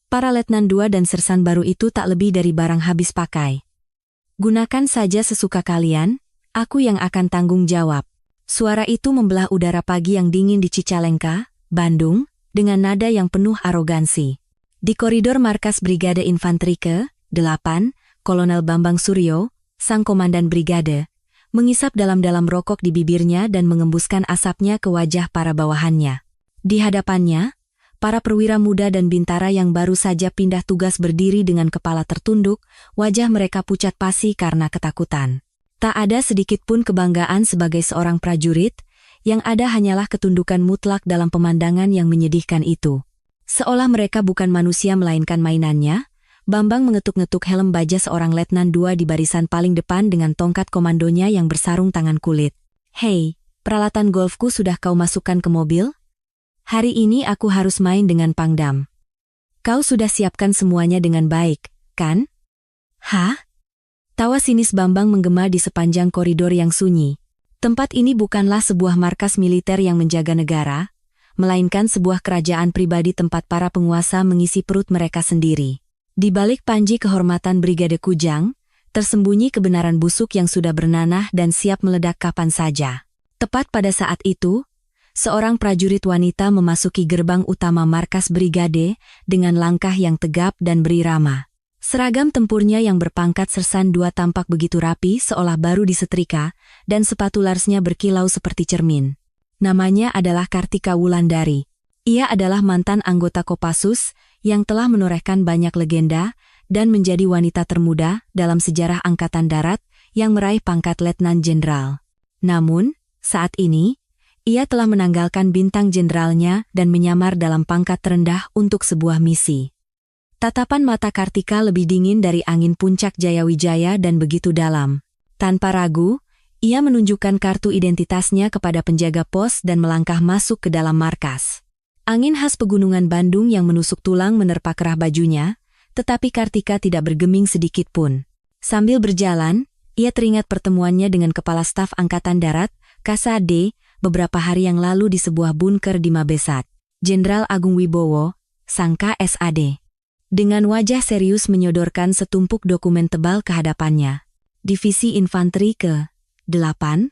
Para Letnan 2 dan Sersan baru itu tak lebih dari barang habis pakai. Gunakan saja sesuka kalian, aku yang akan tanggung jawab. Suara itu membelah udara pagi yang dingin di Cicalengka, Bandung, dengan nada yang penuh arogansi. Di koridor markas Brigade Infanteri ke-8, Kolonel Bambang Suryo, sang komandan brigade, mengisap dalam-dalam rokok di bibirnya dan mengembuskan asapnya ke wajah para bawahannya. Di hadapannya, para perwira muda dan bintara yang baru saja pindah tugas berdiri dengan kepala tertunduk, wajah mereka pucat pasi karena ketakutan. Tak ada sedikit pun kebanggaan sebagai seorang prajurit, yang ada hanyalah ketundukan mutlak dalam pemandangan yang menyedihkan itu. Seolah mereka bukan manusia melainkan mainannya, Bambang mengetuk-ngetuk helm baja seorang Letnan 2 di barisan paling depan dengan tongkat komandonya yang bersarung tangan kulit. "Hei, peralatan golfku sudah kau masukkan ke mobil? Hari ini aku harus main dengan Pangdam. Kau sudah siapkan semuanya dengan baik, kan?" "Hah?" Tawa sinis Bambang menggema di sepanjang koridor yang sunyi. Tempat ini bukanlah sebuah markas militer yang menjaga negara, melainkan sebuah kerajaan pribadi tempat para penguasa mengisi perut mereka sendiri. Di balik panji kehormatan Brigade Kujang, tersembunyi kebenaran busuk yang sudah bernanah dan siap meledak kapan saja. Tepat pada saat itu, seorang prajurit wanita memasuki gerbang utama markas brigade dengan langkah yang tegap dan berirama. Seragam tempurnya yang berpangkat Sersan 2 tampak begitu rapi seolah baru disetrika, dan sepatu larsnya berkilau seperti cermin. Namanya adalah Kartika Wulandari. Ia adalah mantan anggota Kopassus yang telah menorehkan banyak legenda dan menjadi wanita termuda dalam sejarah Angkatan Darat yang meraih pangkat Letnan Jenderal. Namun, saat ini, ia telah menanggalkan bintang jenderalnya dan menyamar dalam pangkat terendah untuk sebuah misi. Tatapan mata Kartika lebih dingin dari angin puncak Jayawijaya dan begitu dalam. Tanpa ragu, ia menunjukkan kartu identitasnya kepada penjaga pos dan melangkah masuk ke dalam markas. Angin khas pegunungan Bandung yang menusuk tulang menerpa kerah bajunya, tetapi Kartika tidak bergeming sedikit pun. Sambil berjalan, ia teringat pertemuannya dengan Kepala Staf Angkatan Darat, Kasade, beberapa hari yang lalu di sebuah bunker di Mabesat. Jenderal Agung Wibowo, sang KSAD. Dengan wajah serius menyodorkan setumpuk dokumen tebal ke hadapannya. Divisi Infanteri ke-8.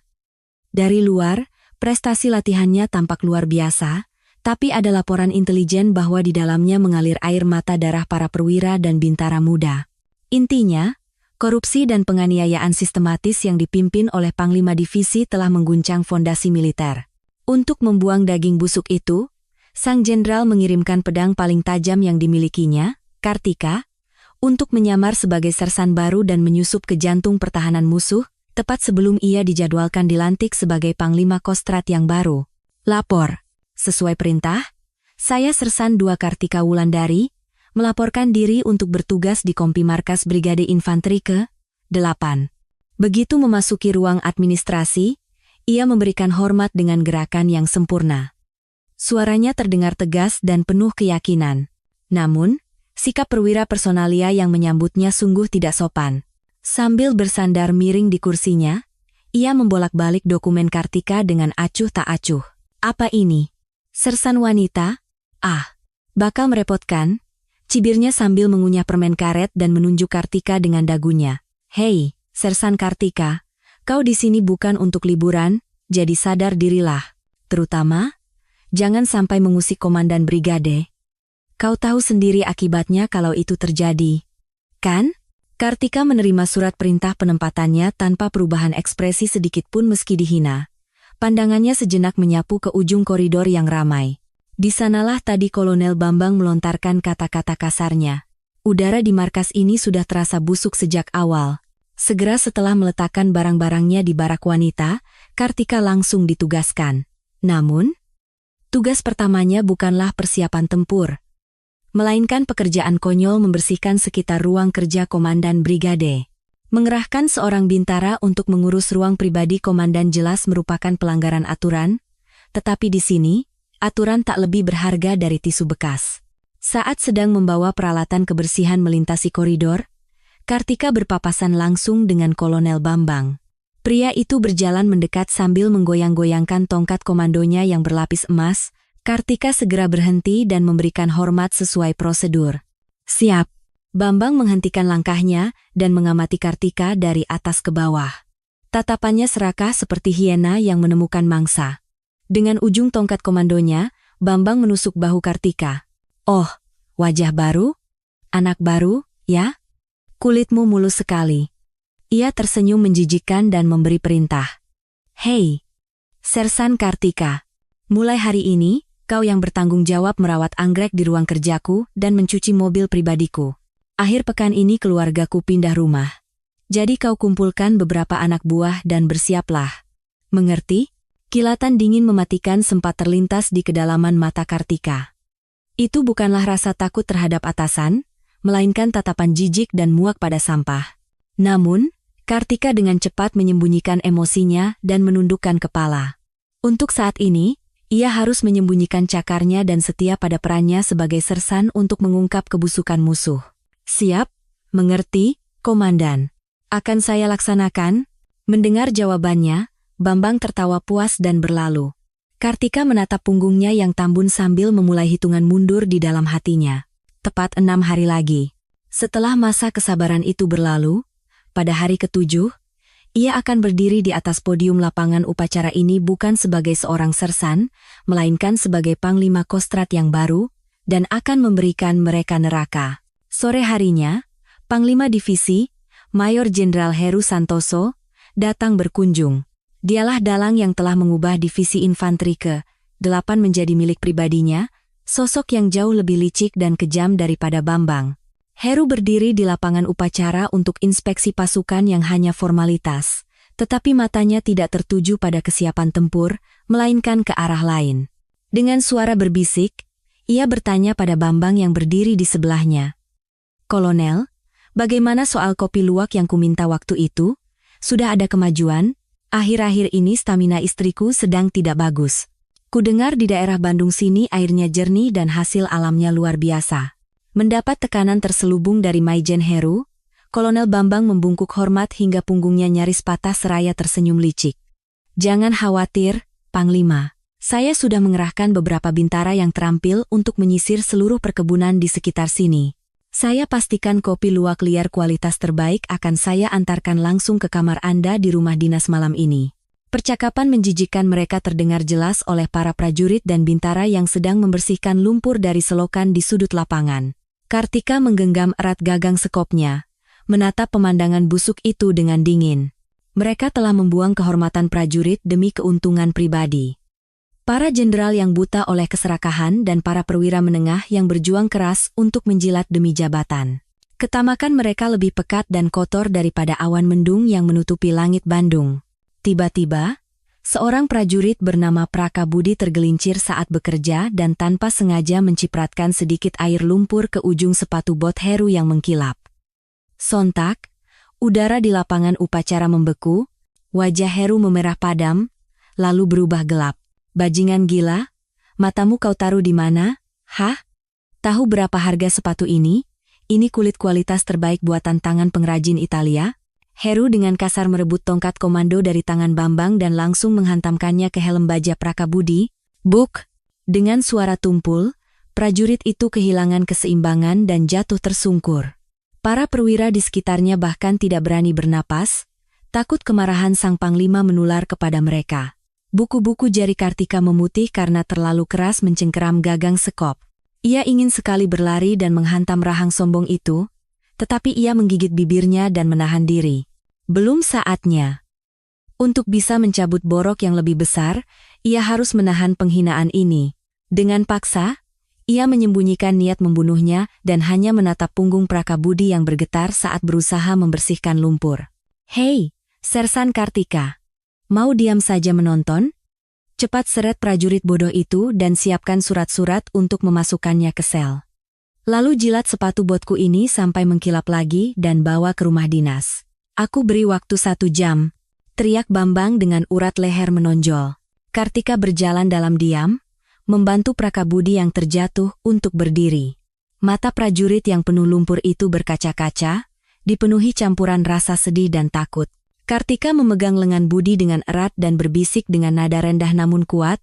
Dari luar, prestasi latihannya tampak luar biasa, tapi ada laporan intelijen bahwa di dalamnya mengalir air mata darah para perwira dan bintara muda. Intinya, korupsi dan penganiayaan sistematis yang dipimpin oleh Panglima Divisi telah mengguncang fondasi militer. Untuk membuang daging busuk itu, sang jenderal mengirimkan pedang paling tajam yang dimilikinya, Kartika, untuk menyamar sebagai sersan baru dan menyusup ke jantung pertahanan musuh, tepat sebelum ia dijadwalkan dilantik sebagai Panglima Kostrat yang baru. "Lapor. Sesuai perintah, saya Sersan 2 Kartika Wulandari, melaporkan diri untuk bertugas di Kompi Markas Brigade Infanteri ke-8. Begitu memasuki ruang administrasi, ia memberikan hormat dengan gerakan yang sempurna. Suaranya terdengar tegas dan penuh keyakinan. Namun, sikap perwira personalia yang menyambutnya sungguh tidak sopan. Sambil bersandar miring di kursinya, ia membolak-balik dokumen Kartika dengan acuh tak acuh. "Apa ini? Sersan wanita? Ah, bakal merepotkan," cibirnya sambil mengunyah permen karet dan menunjuk Kartika dengan dagunya. "Hei, Sersan Kartika, kau di sini bukan untuk liburan, jadi sadar dirilah. Terutama, jangan sampai mengusik komandan brigade. Kau tahu sendiri akibatnya kalau itu terjadi, kan?" Kartika menerima surat perintah penempatannya tanpa perubahan ekspresi sedikit pun meski dihina. Pandangannya sejenak menyapu ke ujung koridor yang ramai. Di sanalah tadi Kolonel Bambang melontarkan kata-kata kasarnya. Udara di markas ini sudah terasa busuk sejak awal. Segera setelah meletakkan barang-barangnya di barak wanita, Kartika langsung ditugaskan. Namun, tugas pertamanya bukanlah persiapan tempur, melainkan pekerjaan konyol membersihkan sekitar ruang kerja komandan brigade. Mengerahkan seorang bintara untuk mengurus ruang pribadi komandan jelas merupakan pelanggaran aturan, tetapi di sini, aturan tak lebih berharga dari tisu bekas. Saat sedang membawa peralatan kebersihan melintasi koridor, Kartika berpapasan langsung dengan Kolonel Bambang. Pria itu berjalan mendekat sambil menggoyang-goyangkan tongkat komandonya yang berlapis emas. Kartika segera berhenti dan memberikan hormat sesuai prosedur. Siap. Bambang menghentikan langkahnya dan mengamati Kartika dari atas ke bawah. Tatapannya serakah seperti hiena yang menemukan mangsa. Dengan ujung tongkat komandonya, Bambang menusuk bahu Kartika. Oh, wajah baru? Anak baru, ya? Kulitmu mulus sekali. Ia tersenyum menjijikkan dan memberi perintah. Hei, Sersan Kartika. Mulai hari ini, kau yang bertanggung jawab merawat anggrek di ruang kerjaku dan mencuci mobil pribadiku. Akhir pekan ini keluargaku pindah rumah. Jadi kau kumpulkan beberapa anak buah dan bersiaplah. Mengerti? Kilatan dingin mematikan sempat terlintas di kedalaman mata Kartika. Itu bukanlah rasa takut terhadap atasan, melainkan tatapan jijik dan muak pada sampah. Namun, Kartika dengan cepat menyembunyikan emosinya dan menundukkan kepala. Untuk saat ini, ia harus menyembunyikan cakarnya dan setia pada perannya sebagai sersan untuk mengungkap kebusukan musuh. Siap, mengerti, Komandan. Akan saya laksanakan. Mendengar jawabannya, Bambang tertawa puas dan berlalu. Kartika menatap punggungnya yang tambun sambil memulai hitungan mundur di dalam hatinya. Tepat 6 hari lagi. Setelah masa kesabaran itu berlalu, pada hari ke-7, ia akan berdiri di atas podium lapangan upacara ini bukan sebagai seorang sersan, melainkan sebagai Panglima Kostrad yang baru, dan akan memberikan mereka neraka. Sore harinya, Panglima Divisi, Mayor Jenderal Heru Santoso, datang berkunjung. Dialah dalang yang telah mengubah Divisi Infanteri ke-8 menjadi milik pribadinya, sosok yang jauh lebih licik dan kejam daripada Bambang. Heru berdiri di lapangan upacara untuk inspeksi pasukan yang hanya formalitas, tetapi matanya tidak tertuju pada kesiapan tempur, melainkan ke arah lain. Dengan suara berbisik, ia bertanya pada Bambang yang berdiri di sebelahnya. Kolonel, bagaimana soal kopi luwak yang kuminta waktu itu? Sudah ada kemajuan? Akhir-akhir ini stamina istriku sedang tidak bagus. Kudengar di daerah Bandung sini airnya jernih dan hasil alamnya luar biasa. Mendapat tekanan terselubung dari Maijen Heru, Kolonel Bambang membungkuk hormat hingga punggungnya nyaris patah seraya tersenyum licik. Jangan khawatir, Panglima. Saya sudah mengerahkan beberapa bintara yang terampil untuk menyisir seluruh perkebunan di sekitar sini. Saya pastikan kopi luwak liar kualitas terbaik akan saya antarkan langsung ke kamar Anda di rumah dinas malam ini. Percakapan menjijikkan mereka terdengar jelas oleh para prajurit dan bintara yang sedang membersihkan lumpur dari selokan di sudut lapangan. Kartika menggenggam erat gagang sekopnya, menatap pemandangan busuk itu dengan dingin. Mereka telah membuang kehormatan prajurit demi keuntungan pribadi. Para jenderal yang buta oleh keserakahan dan para perwira menengah yang berjuang keras untuk menjilat demi jabatan. Ketamakan mereka lebih pekat dan kotor daripada awan mendung yang menutupi langit Bandung. Tiba-tiba, seorang prajurit bernama Prakabudi tergelincir saat bekerja dan tanpa sengaja mencipratkan sedikit air lumpur ke ujung sepatu bot Heru yang mengkilap. Sontak, udara di lapangan upacara membeku, wajah Heru memerah padam, lalu berubah gelap. Bajingan gila, matamu kau taruh di mana? Hah? Tahu berapa harga sepatu ini? Ini kulit kualitas terbaik buatan tangan pengrajin Italia. Heru dengan kasar merebut tongkat komando dari tangan Bambang dan langsung menghantamkannya ke helm baja Prakabudi. Buk! Dengan suara tumpul, prajurit itu kehilangan keseimbangan dan jatuh tersungkur. Para perwira di sekitarnya bahkan tidak berani bernapas, takut kemarahan sang panglima menular kepada mereka. Buku-buku jari Kartika memutih karena terlalu keras mencengkeram gagang sekop. Ia ingin sekali berlari dan menghantam rahang sombong itu, tetapi ia menggigit bibirnya dan menahan diri. Belum saatnya. Untuk bisa mencabut borok yang lebih besar, ia harus menahan penghinaan ini. Dengan paksa, ia menyembunyikan niat membunuhnya dan hanya menatap punggung Prakabudi yang bergetar saat berusaha membersihkan lumpur. Hei, Sersan Kartika. Mau diam saja menonton? Cepat seret prajurit bodoh itu dan siapkan surat-surat untuk memasukkannya ke sel. Lalu jilat sepatu botku ini sampai mengkilap lagi dan bawa ke rumah dinas. Aku beri waktu 1 jam, teriak Bambang dengan urat leher menonjol. Kartika berjalan dalam diam, membantu Prakabudi yang terjatuh untuk berdiri. Mata prajurit yang penuh lumpur itu berkaca-kaca, dipenuhi campuran rasa sedih dan takut. Kartika memegang lengan Budi dengan erat dan berbisik dengan nada rendah namun kuat,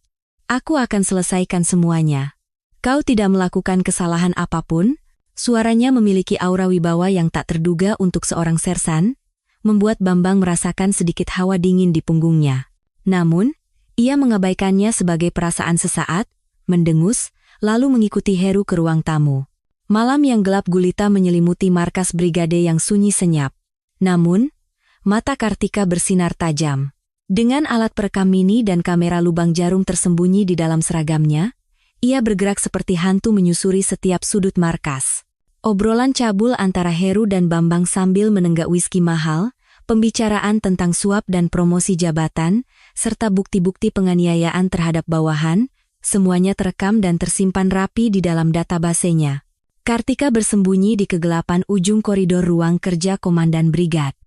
"Aku akan selesaikan semuanya. Kau tidak melakukan kesalahan apapun, Suaranya memiliki aura wibawa yang tak terduga untuk seorang sersan, membuat Bambang merasakan sedikit hawa dingin di punggungnya. Namun, ia mengabaikannya sebagai perasaan sesaat, mendengus, lalu mengikuti Heru ke ruang tamu. Malam yang gelap gulita menyelimuti markas brigade yang sunyi senyap. Namun, mata Kartika bersinar tajam. Dengan alat perekam mini dan kamera lubang jarum tersembunyi di dalam seragamnya, ia bergerak seperti hantu menyusuri setiap sudut markas. Obrolan cabul antara Heru dan Bambang sambil menenggak whisky mahal, pembicaraan tentang suap dan promosi jabatan, serta bukti-bukti penganiayaan terhadap bawahan, semuanya terekam dan tersimpan rapi di dalam databasenya. Kartika bersembunyi di kegelapan ujung koridor ruang kerja Komandan Brigad.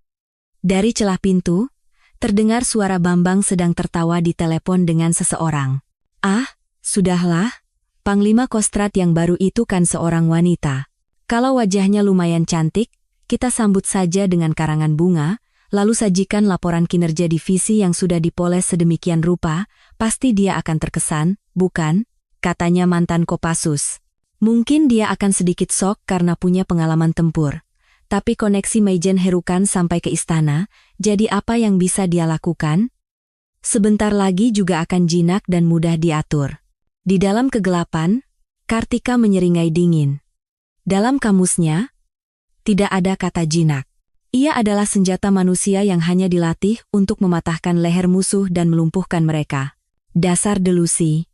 Dari celah pintu, terdengar suara Bambang sedang tertawa di telepon dengan seseorang. "Ah, sudahlah. Panglima Kostrad yang baru itu kan seorang wanita. Kalau wajahnya lumayan cantik, kita sambut saja dengan karangan bunga, lalu sajikan laporan kinerja divisi yang sudah dipoles sedemikian rupa, pasti dia akan terkesan, bukan?" katanya mantan Kopassus. Mungkin dia akan sedikit sok karena punya pengalaman tempur. Tapi koneksi Maijen Herukan sampai ke istana, jadi apa yang bisa dia lakukan? Sebentar lagi juga akan jinak dan mudah diatur. Di dalam kegelapan, Kartika menyeringai dingin. Dalam kamusnya, tidak ada kata jinak. Ia adalah senjata manusia yang hanya dilatih untuk mematahkan leher musuh dan melumpuhkan mereka. Dasar delusi.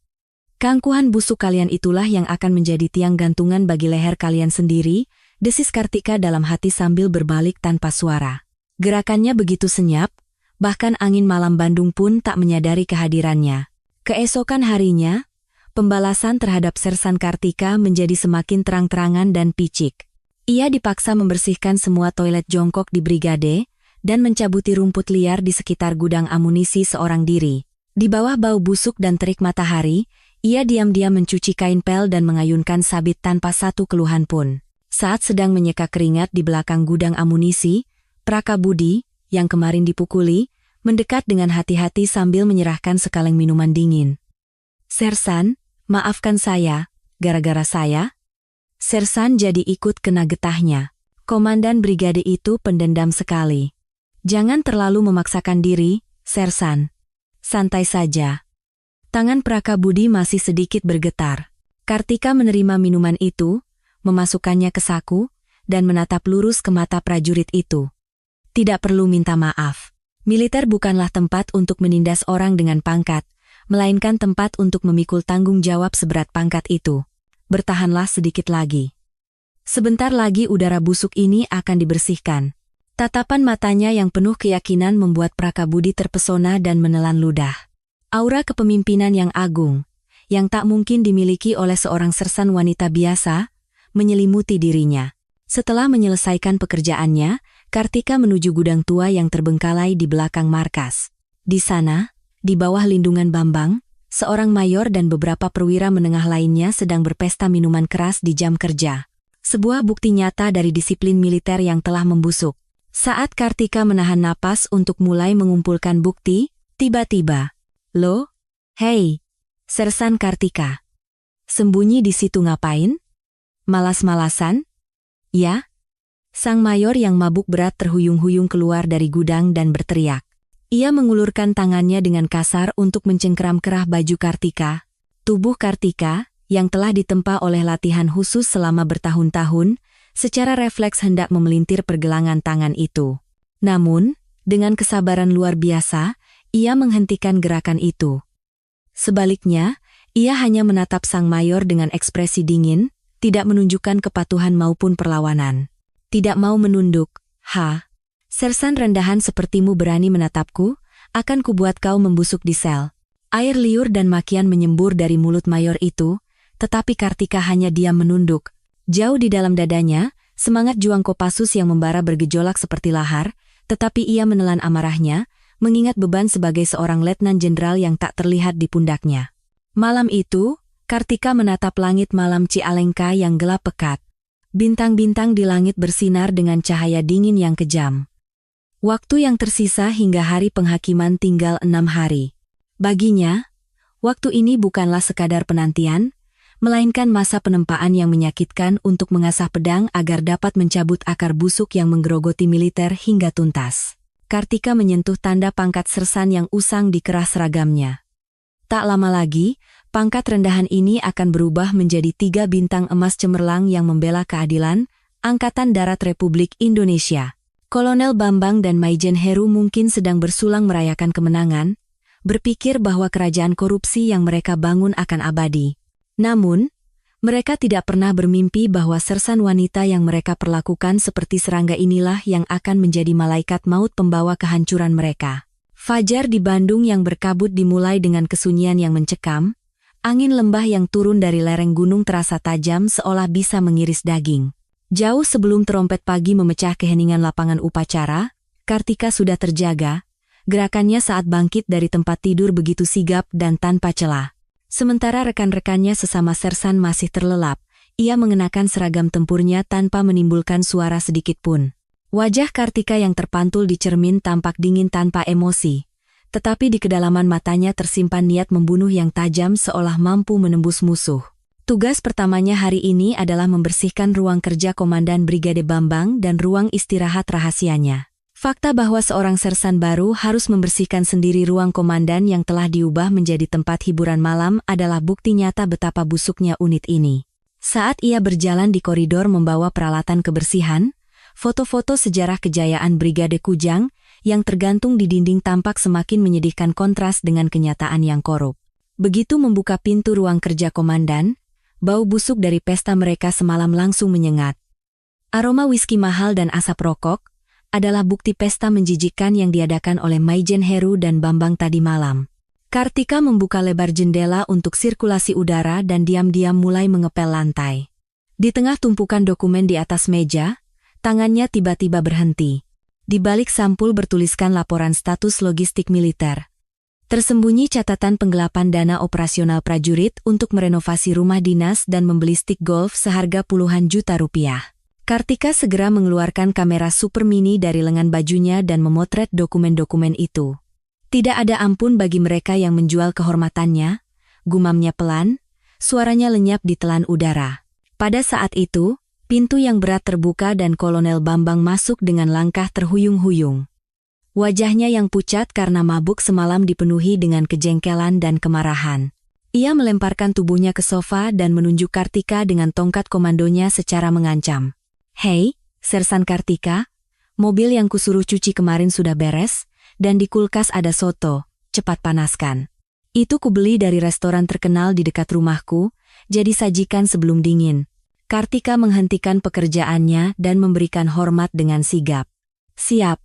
Keangkuhan busuk kalian itulah yang akan menjadi tiang gantungan bagi leher kalian sendiri, desis Kartika dalam hati sambil berbalik tanpa suara. Gerakannya begitu senyap, bahkan angin malam Bandung pun tak menyadari kehadirannya. Keesokan harinya, pembalasan terhadap Sersan Kartika menjadi semakin terang-terangan dan picik. Ia dipaksa membersihkan semua toilet jongkok di brigade, dan mencabuti rumput liar di sekitar gudang amunisi seorang diri. Di bawah bau busuk dan terik matahari, ia diam-diam mencuci kain pel dan mengayunkan sabit tanpa satu keluhan pun. Saat sedang menyeka keringat di belakang gudang amunisi, Prakabudi, yang kemarin dipukuli, mendekat dengan hati-hati sambil menyerahkan sekaleng minuman dingin. "Sersan, maafkan saya, gara-gara saya?" Sersan jadi ikut kena getahnya. Komandan brigade itu pendendam sekali. "Jangan terlalu memaksakan diri, Sersan. Santai saja." Tangan Prakabudi masih sedikit bergetar. Kartika menerima minuman itu, memasukkannya ke saku, dan menatap lurus ke mata prajurit itu. "Tidak perlu minta maaf. Militer bukanlah tempat untuk menindas orang dengan pangkat, melainkan tempat untuk memikul tanggung jawab seberat pangkat itu. Bertahanlah sedikit lagi. Sebentar lagi udara busuk ini akan dibersihkan." Tatapan matanya yang penuh keyakinan membuat Prakabudi terpesona dan menelan ludah. Aura kepemimpinan yang agung, yang tak mungkin dimiliki oleh seorang sersan wanita biasa, menyelimuti dirinya. Setelah menyelesaikan pekerjaannya, Kartika menuju gudang tua yang terbengkalai di belakang markas. Di sana, di bawah lindungan Bambang, seorang mayor dan beberapa perwira menengah lainnya sedang berpesta minuman keras di jam kerja. Sebuah bukti nyata dari disiplin militer yang telah membusuk. Saat Kartika menahan napas untuk mulai mengumpulkan bukti, tiba-tiba, "Loh? Hei, Sersan Kartika. Sembunyi di situ ngapain? Malas-malasan?" "Ya." Sang mayor yang mabuk berat terhuyung-huyung keluar dari gudang dan berteriak. Ia mengulurkan tangannya dengan kasar untuk mencengkeram kerah baju Kartika. Tubuh Kartika, yang telah ditempa oleh latihan khusus selama bertahun-tahun, secara refleks hendak memelintir pergelangan tangan itu. Namun, dengan kesabaran luar biasa, ia menghentikan gerakan itu. Sebaliknya, ia hanya menatap sang mayor dengan ekspresi dingin, tidak menunjukkan kepatuhan maupun perlawanan. "Tidak mau menunduk, ha? Sersan rendahan sepertimu berani menatapku, akan kubuat kau membusuk di sel." Air liur dan makian menyembur dari mulut mayor itu, tetapi Kartika hanya diam menunduk. Jauh di dalam dadanya, semangat juang Kopassus yang membara bergejolak seperti lahar, tetapi ia menelan amarahnya, mengingat beban sebagai seorang letnan jenderal yang tak terlihat di pundaknya. Malam itu, Kartika menatap langit malam Cialengka yang gelap pekat. Bintang-bintang di langit bersinar dengan cahaya dingin yang kejam. Waktu yang tersisa hingga hari penghakiman tinggal 6 hari. Baginya, waktu ini bukanlah sekadar penantian, melainkan masa penempaan yang menyakitkan untuk mengasah pedang agar dapat mencabut akar busuk yang menggerogoti militer hingga tuntas. Kartika menyentuh tanda pangkat sersan yang usang di kerah seragamnya. Tak lama lagi, pangkat rendahan ini akan berubah menjadi 3 bintang emas cemerlang yang membela keadilan, Angkatan Darat Republik Indonesia. Kolonel Bambang dan Maijen Heru mungkin sedang bersulang merayakan kemenangan, berpikir bahwa kerajaan korupsi yang mereka bangun akan abadi. Namun, mereka tidak pernah bermimpi bahwa sersan wanita yang mereka perlakukan seperti serangga inilah yang akan menjadi malaikat maut pembawa kehancuran mereka. Fajar di Bandung yang berkabut dimulai dengan kesunyian yang mencekam, angin lembah yang turun dari lereng gunung terasa tajam seolah bisa mengiris daging. Jauh sebelum trompet pagi memecah keheningan lapangan upacara, Kartika sudah terjaga, gerakannya saat bangkit dari tempat tidur begitu sigap dan tanpa celah. Sementara rekan-rekannya sesama sersan masih terlelap, ia mengenakan seragam tempurnya tanpa menimbulkan suara sedikit pun. Wajah Kartika yang terpantul di cermin tampak dingin tanpa emosi, tetapi di kedalaman matanya tersimpan niat membunuh yang tajam seolah mampu menembus musuh. Tugas pertamanya hari ini adalah membersihkan ruang kerja Komandan Brigade Bambang dan ruang istirahat rahasianya. Fakta bahwa seorang sersan baru harus membersihkan sendiri ruang komandan yang telah diubah menjadi tempat hiburan malam adalah bukti nyata betapa busuknya unit ini. Saat ia berjalan di koridor membawa peralatan kebersihan, foto-foto sejarah kejayaan Brigade Kujang yang tergantung di dinding tampak semakin menyedihkan kontras dengan kenyataan yang korup. Begitu membuka pintu ruang kerja komandan, bau busuk dari pesta mereka semalam langsung menyengat. Aroma whisky mahal dan asap rokok adalah bukti pesta menjijikkan yang diadakan oleh Maijen Heru dan Bambang tadi malam. Kartika membuka lebar jendela untuk sirkulasi udara dan diam-diam mulai mengepel lantai. Di tengah tumpukan dokumen di atas meja, tangannya tiba-tiba berhenti. Di balik sampul bertuliskan laporan status logistik militer. Tersembunyi catatan penggelapan dana operasional prajurit untuk merenovasi rumah dinas dan membeli stik golf seharga puluhan juta rupiah. Kartika segera mengeluarkan kamera super mini dari lengan bajunya dan memotret dokumen-dokumen itu. Tidak ada ampun bagi mereka yang menjual kehormatannya, gumamnya pelan, suaranya lenyap di telan udara. Pada saat itu, pintu yang berat terbuka dan Kolonel Bambang masuk dengan langkah terhuyung-huyung. Wajahnya yang pucat karena mabuk semalam dipenuhi dengan kejengkelan dan kemarahan. Ia melemparkan tubuhnya ke sofa dan menunjuk Kartika dengan tongkat komandonya secara mengancam. "Hei, Sersan Kartika, mobil yang kusuruh cuci kemarin sudah beres, dan di kulkas ada soto, cepat panaskan. Itu kubeli dari restoran terkenal di dekat rumahku, jadi sajikan sebelum dingin." Kartika menghentikan pekerjaannya dan memberikan hormat dengan sigap. "Siap.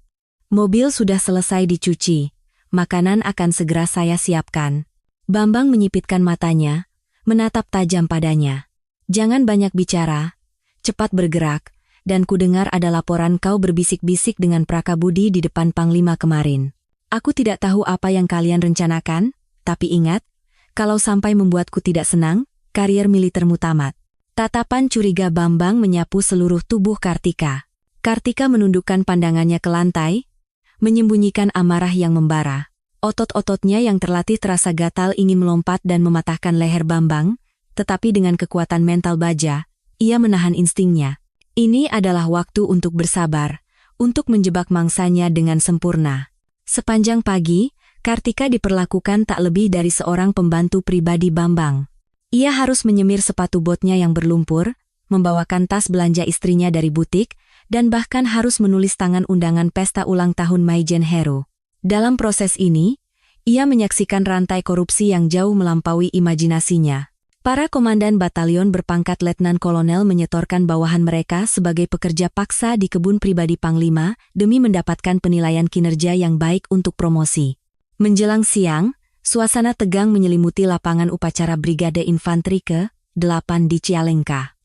Mobil sudah selesai dicuci, makanan akan segera saya siapkan." Bambang menyipitkan matanya, menatap tajam padanya. "Jangan banyak bicara, cepat bergerak. Dan kudengar ada laporan kau berbisik-bisik dengan Prakabudi di depan Panglima kemarin. Aku tidak tahu apa yang kalian rencanakan, tapi ingat, kalau sampai membuatku tidak senang, karier militermu tamat." Tatapan curiga Bambang menyapu seluruh tubuh Kartika. Kartika menundukkan pandangannya ke lantai, menyembunyikan amarah yang membara. Otot-ototnya yang terlatih terasa gatal ingin melompat dan mematahkan leher Bambang, tetapi dengan kekuatan mental baja, ia menahan instingnya. Ini adalah waktu untuk bersabar, untuk menjebak mangsanya dengan sempurna. Sepanjang pagi, Kartika diperlakukan tak lebih dari seorang pembantu pribadi Bambang. Ia harus menyemir sepatu botnya yang berlumpur, membawakan tas belanja istrinya dari butik, dan bahkan harus menulis tangan undangan pesta ulang tahun Maijen Heru. Dalam proses ini, ia menyaksikan rantai korupsi yang jauh melampaui imajinasinya. Para komandan batalion berpangkat letnan kolonel menyetorkan bawahan mereka sebagai pekerja paksa di kebun pribadi Panglima demi mendapatkan penilaian kinerja yang baik untuk promosi. Menjelang siang, suasana tegang menyelimuti lapangan upacara Brigade Infanteri ke-8 di Cicalengka.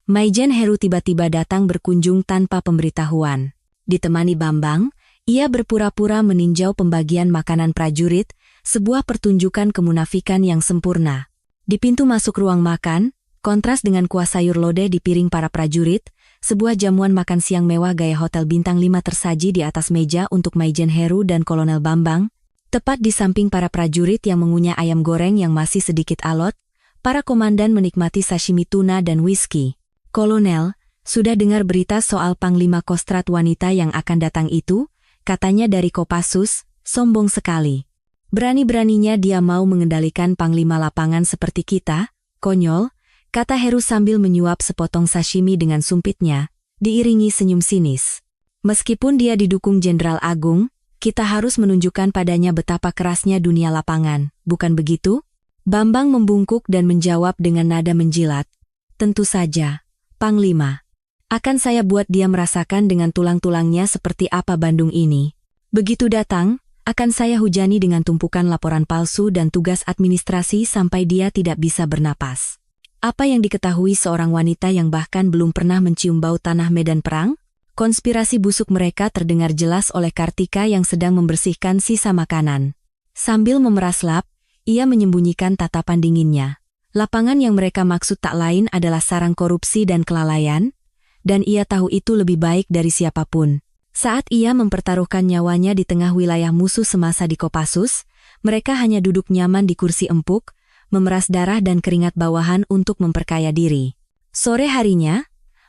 Maijen Heru tiba-tiba datang berkunjung tanpa pemberitahuan. Ditemani Bambang, ia berpura-pura meninjau pembagian makanan prajurit, sebuah pertunjukan kemunafikan yang sempurna. Di pintu masuk ruang makan, kontras dengan kuah sayur lodeh di piring para prajurit, sebuah jamuan makan siang mewah gaya hotel bintang 5 tersaji di atas meja untuk Maijen Heru dan Kolonel Bambang, tepat di samping para prajurit yang mengunyah ayam goreng yang masih sedikit alot. para komandan menikmati sashimi tuna dan whisky. "Kolonel, sudah dengar berita soal Panglima Kostrad wanita yang akan datang itu?" katanya dari Kopassus, sombong sekali. "Berani-beraninya dia mau mengendalikan Panglima lapangan seperti kita, konyol," kata Heru sambil menyuap sepotong sashimi dengan sumpitnya, diiringi senyum sinis. "Meskipun dia didukung Jenderal Agung, kita harus menunjukkan padanya betapa kerasnya dunia lapangan, bukan begitu?" Bambang membungkuk dan menjawab dengan nada menjilat. "Tentu saja, Panglima. Akan saya buat dia merasakan dengan tulang-tulangnya seperti apa Bandung ini. Begitu datang, akan saya hujani dengan tumpukan laporan palsu dan tugas administrasi sampai dia tidak bisa bernapas." Apa yang diketahui seorang wanita yang bahkan belum pernah mencium bau tanah medan perang? Konspirasi busuk mereka terdengar jelas oleh Kartika yang sedang membersihkan sisa makanan. Sambil memeras lap, ia menyembunyikan tatapan dinginnya. Lapangan yang mereka maksud tak lain adalah sarang korupsi dan kelalaian, dan ia tahu itu lebih baik dari siapapun. Saat ia mempertaruhkan nyawanya di tengah wilayah musuh semasa di Kopassus, mereka hanya duduk nyaman di kursi empuk, memeras darah dan keringat bawahan untuk memperkaya diri. Sore harinya,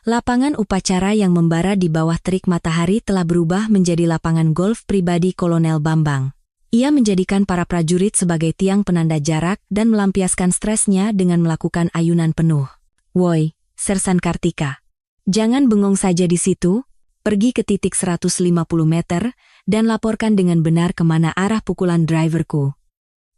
lapangan upacara yang membara di bawah terik matahari telah berubah menjadi lapangan golf pribadi Kolonel Bambang. Ia menjadikan para prajurit sebagai tiang penanda jarak dan melampiaskan stresnya dengan melakukan ayunan penuh. "Woi, Sersan Kartika. Jangan bengong saja di situ, pergi ke titik 150 meter dan laporkan dengan benar kemana arah pukulan driverku.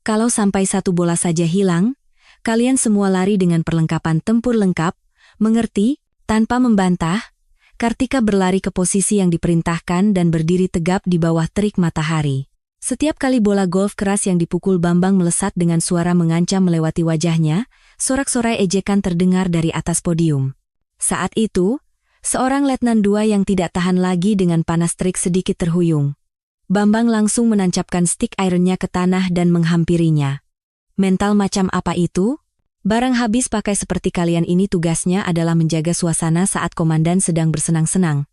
Kalau sampai satu bola saja hilang, kalian semua lari dengan perlengkapan tempur lengkap, mengerti?" Tanpa membantah, Kartika berlari ke posisi yang diperintahkan dan berdiri tegap di bawah terik matahari. Setiap kali bola golf keras yang dipukul Bambang melesat dengan suara mengancam melewati wajahnya, sorak-sorai ejekan terdengar dari atas podium. Saat itu, seorang Letnan II yang tidak tahan lagi dengan panas terik sedikit terhuyung. Bambang langsung menancapkan stick ironnya ke tanah dan menghampirinya. "Mental macam apa itu? Barang habis pakai seperti kalian ini tugasnya adalah menjaga suasana saat komandan sedang bersenang-senang."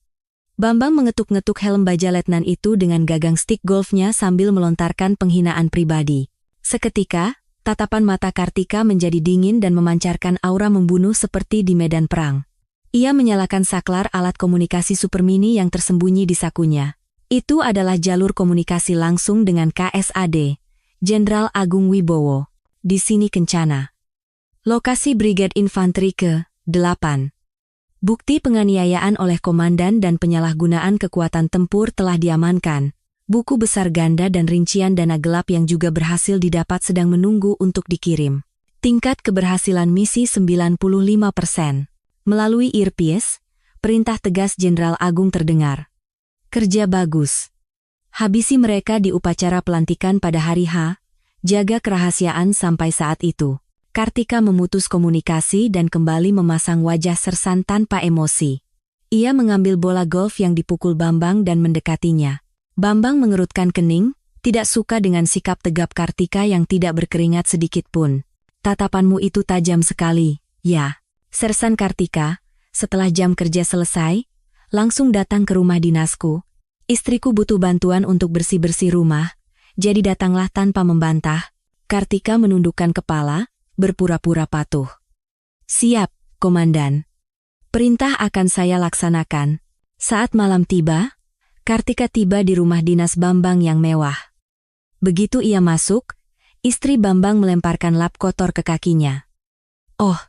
Bambang mengetuk-ngetuk helm baja letnan itu dengan gagang stick golfnya sambil melontarkan penghinaan pribadi. Seketika, tatapan mata Kartika menjadi dingin dan memancarkan aura membunuh seperti di medan perang. Ia menyalakan saklar alat komunikasi super mini yang tersembunyi di sakunya. Itu adalah jalur komunikasi langsung dengan KSAD, Jenderal Agung Wibowo. Di sini Kencana. Lokasi Brigade Infanteri ke-8. Bukti penganiayaan oleh komandan dan penyalahgunaan kekuatan tempur telah diamankan. Buku besar ganda dan rincian dana gelap yang juga berhasil didapat sedang menunggu untuk dikirim. Tingkat keberhasilan misi 95%. Melalui earpiece, perintah tegas Jenderal Agung terdengar. "Kerja bagus. Habisi mereka di upacara pelantikan pada hari H, jaga kerahasiaan sampai saat itu." Kartika memutus komunikasi dan kembali memasang wajah sersan tanpa emosi. Ia mengambil bola golf yang dipukul Bambang dan mendekatinya. Bambang mengerutkan kening, tidak suka dengan sikap tegap Kartika yang tidak berkeringat sedikit pun. "Tatapanmu itu tajam sekali, ya. Sersan Kartika, setelah jam kerja selesai, langsung datang ke rumah dinasku. Istriku butuh bantuan untuk bersih-bersih rumah, jadi datanglah tanpa membantah." Kartika menundukkan kepala, berpura-pura patuh. "Siap, Komandan. Perintah akan saya laksanakan." Saat malam tiba, Kartika tiba di rumah dinas Bambang yang mewah. Begitu ia masuk, istri Bambang melemparkan lap kotor ke kakinya. "Oh,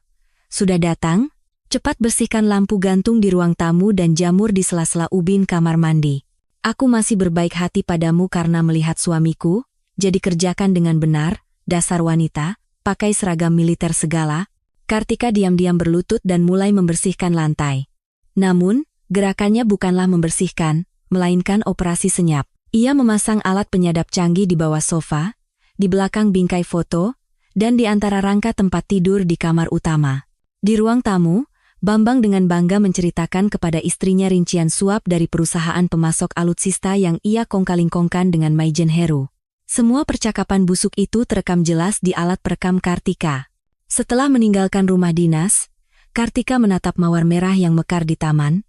sudah datang? Cepat bersihkan lampu gantung di ruang tamu dan jamur di sela-sela ubin kamar mandi. Aku masih berbaik hati padamu karena melihat suamiku, jadi kerjakan dengan benar, dasar wanita. Pakai seragam militer segala." Kartika diam-diam berlutut dan mulai membersihkan lantai. Namun, gerakannya bukanlah membersihkan, melainkan operasi senyap. Ia memasang alat penyadap canggih di bawah sofa, di belakang bingkai foto, dan di antara rangka tempat tidur di kamar utama. Di ruang tamu, Bambang dengan bangga menceritakan kepada istrinya rincian suap dari perusahaan pemasok alutsista yang ia kongkaling-kongkan dengan Maijen Heru. Semua percakapan busuk itu terekam jelas di alat perekam Kartika. Setelah meninggalkan rumah dinas, Kartika menatap mawar merah yang mekar di taman.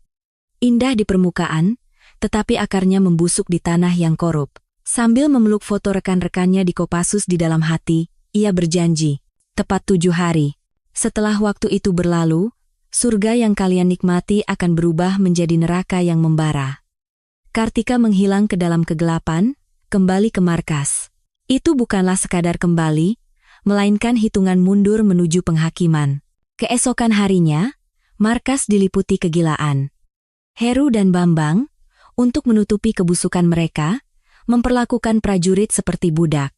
Indah di permukaan, tetapi akarnya membusuk di tanah yang korup. Sambil memeluk foto rekan-rekannya di Kopassus di dalam hati, ia berjanji, tepat 7 hari. Setelah waktu itu berlalu, surga yang kalian nikmati akan berubah menjadi neraka yang membara. Kartika menghilang ke dalam kegelapan, kembali ke markas. Itu bukanlah sekadar kembali, melainkan hitungan mundur menuju penghakiman. Keesokan harinya, markas diliputi kegilaan. Heru dan Bambang, untuk menutupi kebusukan mereka, memperlakukan prajurit seperti budak.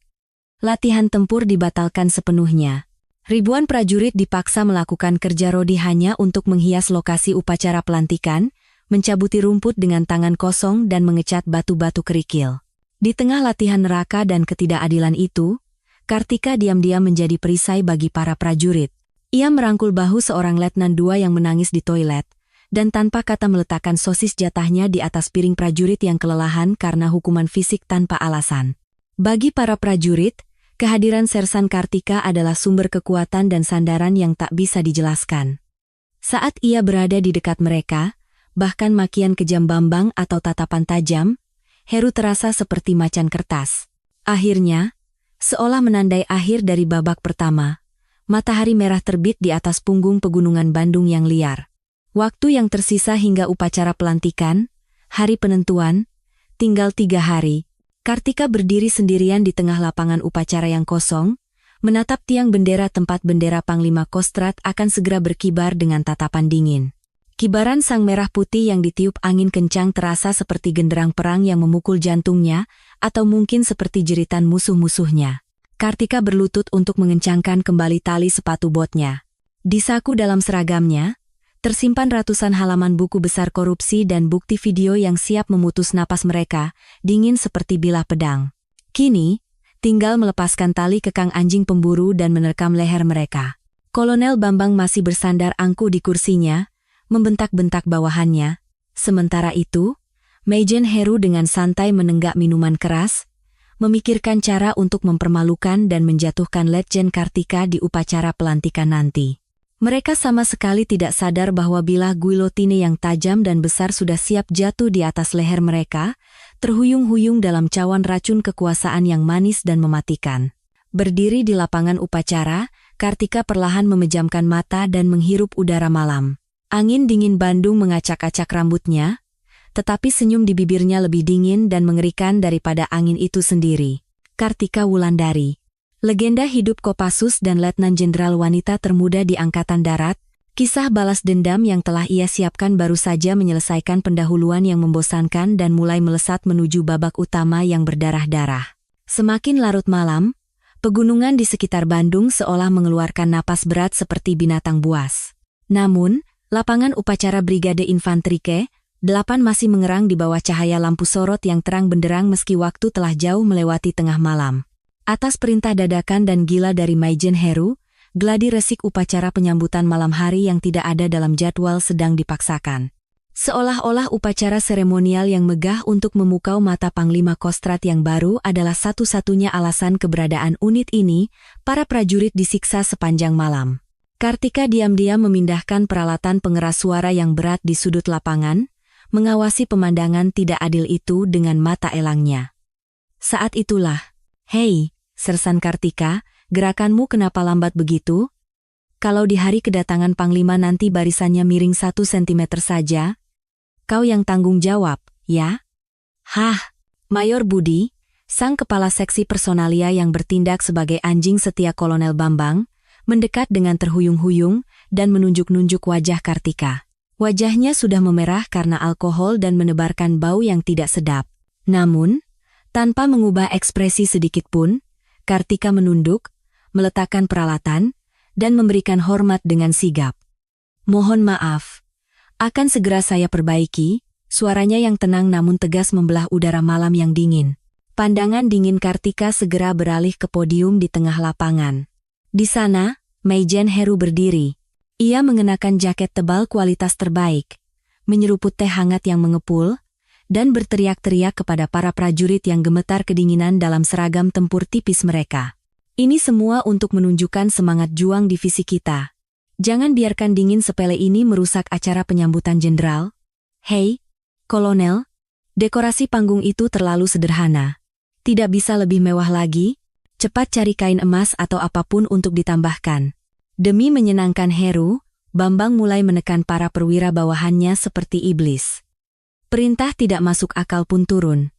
Latihan tempur dibatalkan sepenuhnya. Ribuan prajurit dipaksa melakukan kerja rodi hanya untuk menghias lokasi upacara pelantikan, mencabuti rumput dengan tangan kosong dan mengecat batu-batu kerikil. Di tengah latihan neraka dan ketidakadilan itu, Kartika diam-diam menjadi perisai bagi para prajurit. Ia merangkul bahu seorang letnan 2 yang menangis di toilet, dan tanpa kata meletakkan sosis jatahnya di atas piring prajurit yang kelelahan karena hukuman fisik tanpa alasan. Bagi para prajurit, kehadiran Sersan Kartika adalah sumber kekuatan dan sandaran yang tak bisa dijelaskan. Saat ia berada di dekat mereka, bahkan makian kejam Bambang atau tatapan tajam, Heru terasa seperti macan kertas. Akhirnya, seolah menandai akhir dari babak pertama, matahari merah terbit di atas punggung pegunungan Bandung yang liar. Waktu yang tersisa hingga upacara pelantikan, hari penentuan, tinggal 3 hari. Kartika berdiri sendirian di tengah lapangan upacara yang kosong, menatap tiang bendera tempat bendera Panglima Kostrad akan segera berkibar dengan tatapan dingin. Kibaran sang merah putih yang ditiup angin kencang terasa seperti genderang perang yang memukul jantungnya, atau mungkin seperti jeritan musuh-musuhnya. Kartika berlutut untuk mengencangkan kembali tali sepatu botnya. Di saku dalam seragamnya, tersimpan ratusan halaman buku besar korupsi dan bukti video yang siap memutus napas mereka, dingin seperti bilah pedang. Kini, tinggal melepaskan tali kekang anjing pemburu dan menerkam leher mereka. Kolonel Bambang masih bersandar angkuh di kursinya, membentak-bentak bawahannya. Sementara itu, Majen Heru dengan santai menenggak minuman keras, memikirkan cara untuk mempermalukan dan menjatuhkan Letjen Kartika di upacara pelantikan nanti. Mereka sama sekali tidak sadar bahwa bilah guillotine yang tajam dan besar sudah siap jatuh di atas leher mereka, terhuyung-huyung dalam cawan racun kekuasaan yang manis dan mematikan. Berdiri di lapangan upacara, Kartika perlahan memejamkan mata dan menghirup udara malam. Angin dingin Bandung mengacak-acak rambutnya, tetapi senyum di bibirnya lebih dingin dan mengerikan daripada angin itu sendiri. Kartika Wulandari, legenda hidup Kopassus dan Letnan Jenderal wanita termuda di Angkatan Darat, kisah balas dendam yang telah ia siapkan baru saja menyelesaikan pendahuluan yang membosankan dan mulai melesat menuju babak utama yang berdarah-darah. Semakin larut malam, pegunungan di sekitar Bandung seolah mengeluarkan napas berat seperti binatang buas. Namun, lapangan upacara Brigade Infantri Ke-8 masih mengerang di bawah cahaya lampu sorot yang terang benderang meski waktu telah jauh melewati tengah malam. Atas perintah dadakan dan gila dari Majen Heru, gladi resik upacara penyambutan malam hari yang tidak ada dalam jadwal sedang dipaksakan. Seolah-olah upacara seremonial yang megah untuk memukau mata Panglima Kostrad yang baru adalah satu-satunya alasan keberadaan unit ini, para prajurit disiksa sepanjang malam. Kartika diam-diam memindahkan peralatan pengeras suara yang berat di sudut lapangan, mengawasi pemandangan tidak adil itu dengan mata elangnya. Saat itulah, "Hei, Sersan Kartika, gerakanmu kenapa lambat begitu? Kalau di hari kedatangan Panglima nanti barisannya miring 1 sentimeter saja, kau yang tanggung jawab, ya?" "Hah?" Mayor Budi, sang kepala seksi personalia yang bertindak sebagai anjing setia Kolonel Bambang, mendekat dengan terhuyung-huyung dan menunjuk-nunjuk wajah Kartika. Wajahnya sudah memerah karena alkohol dan menebarkan bau yang tidak sedap. Namun, tanpa mengubah ekspresi sedikit pun, Kartika menunduk, meletakkan peralatan, dan memberikan hormat dengan sigap. "Mohon maaf. Akan segera saya perbaiki," suaranya yang tenang namun tegas membelah udara malam yang dingin. Pandangan dingin Kartika segera beralih ke podium di tengah lapangan. Di sana, Majen Heru berdiri. Ia mengenakan jaket tebal kualitas terbaik, menyeruput teh hangat yang mengepul, dan berteriak-teriak kepada para prajurit yang gemetar kedinginan dalam seragam tempur tipis mereka. "Ini semua untuk menunjukkan semangat juang divisi kita. Jangan biarkan dingin sepele ini merusak acara penyambutan jenderal." "Hei, Kolonel, dekorasi panggung itu terlalu sederhana. Tidak bisa lebih mewah lagi?" Cepat cari kain emas atau apapun untuk ditambahkan. Demi menyenangkan Heru, Bambang mulai menekan para perwira bawahannya seperti iblis. Perintah tidak masuk akal pun turun.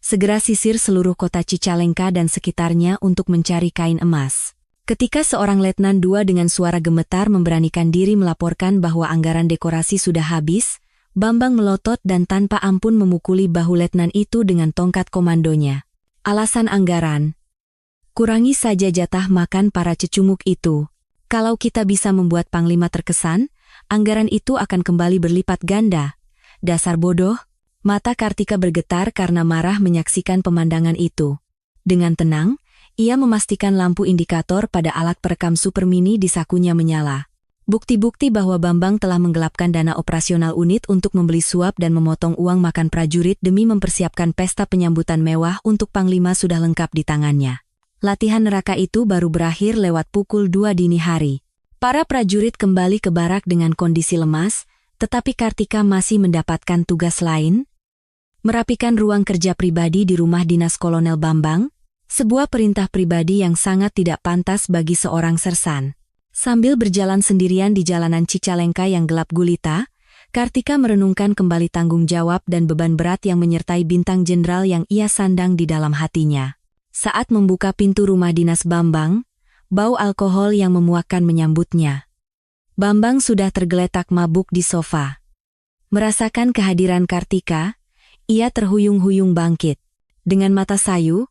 Segera sisir seluruh kota Cicalengka dan sekitarnya untuk mencari kain emas. Ketika seorang letnan 2 dengan suara gemetar memberanikan diri melaporkan bahwa anggaran dekorasi sudah habis, Bambang melotot dan tanpa ampun memukuli bahu letnan itu dengan tongkat komandonya. Alasan anggaran. Kurangi saja jatah makan para cecunguk itu. Kalau kita bisa membuat Panglima terkesan, anggaran itu akan kembali berlipat ganda. Dasar bodoh, mata Kartika bergetar karena marah menyaksikan pemandangan itu. Dengan tenang, ia memastikan lampu indikator pada alat perekam Super Mini di sakunya menyala. Bukti-bukti bahwa Bambang telah menggelapkan dana operasional unit untuk membeli suap dan memotong uang makan prajurit demi mempersiapkan pesta penyambutan mewah untuk Panglima sudah lengkap di tangannya. Latihan neraka itu baru berakhir lewat pukul 2 dini hari. Para prajurit kembali ke barak dengan kondisi lemas, tetapi Kartika masih mendapatkan tugas lain. Merapikan ruang kerja pribadi di rumah dinas Kolonel Bambang, sebuah perintah pribadi yang sangat tidak pantas bagi seorang sersan. Sambil berjalan sendirian di jalanan Cicalengka yang gelap gulita, Kartika merenungkan kembali tanggung jawab dan beban berat yang menyertai bintang jenderal yang ia sandang di dalam hatinya. Saat membuka pintu rumah dinas Bambang, bau alkohol yang memuakkan menyambutnya. Bambang sudah tergeletak mabuk di sofa. Merasakan kehadiran Kartika, ia terhuyung-huyung bangkit. Dengan mata sayu,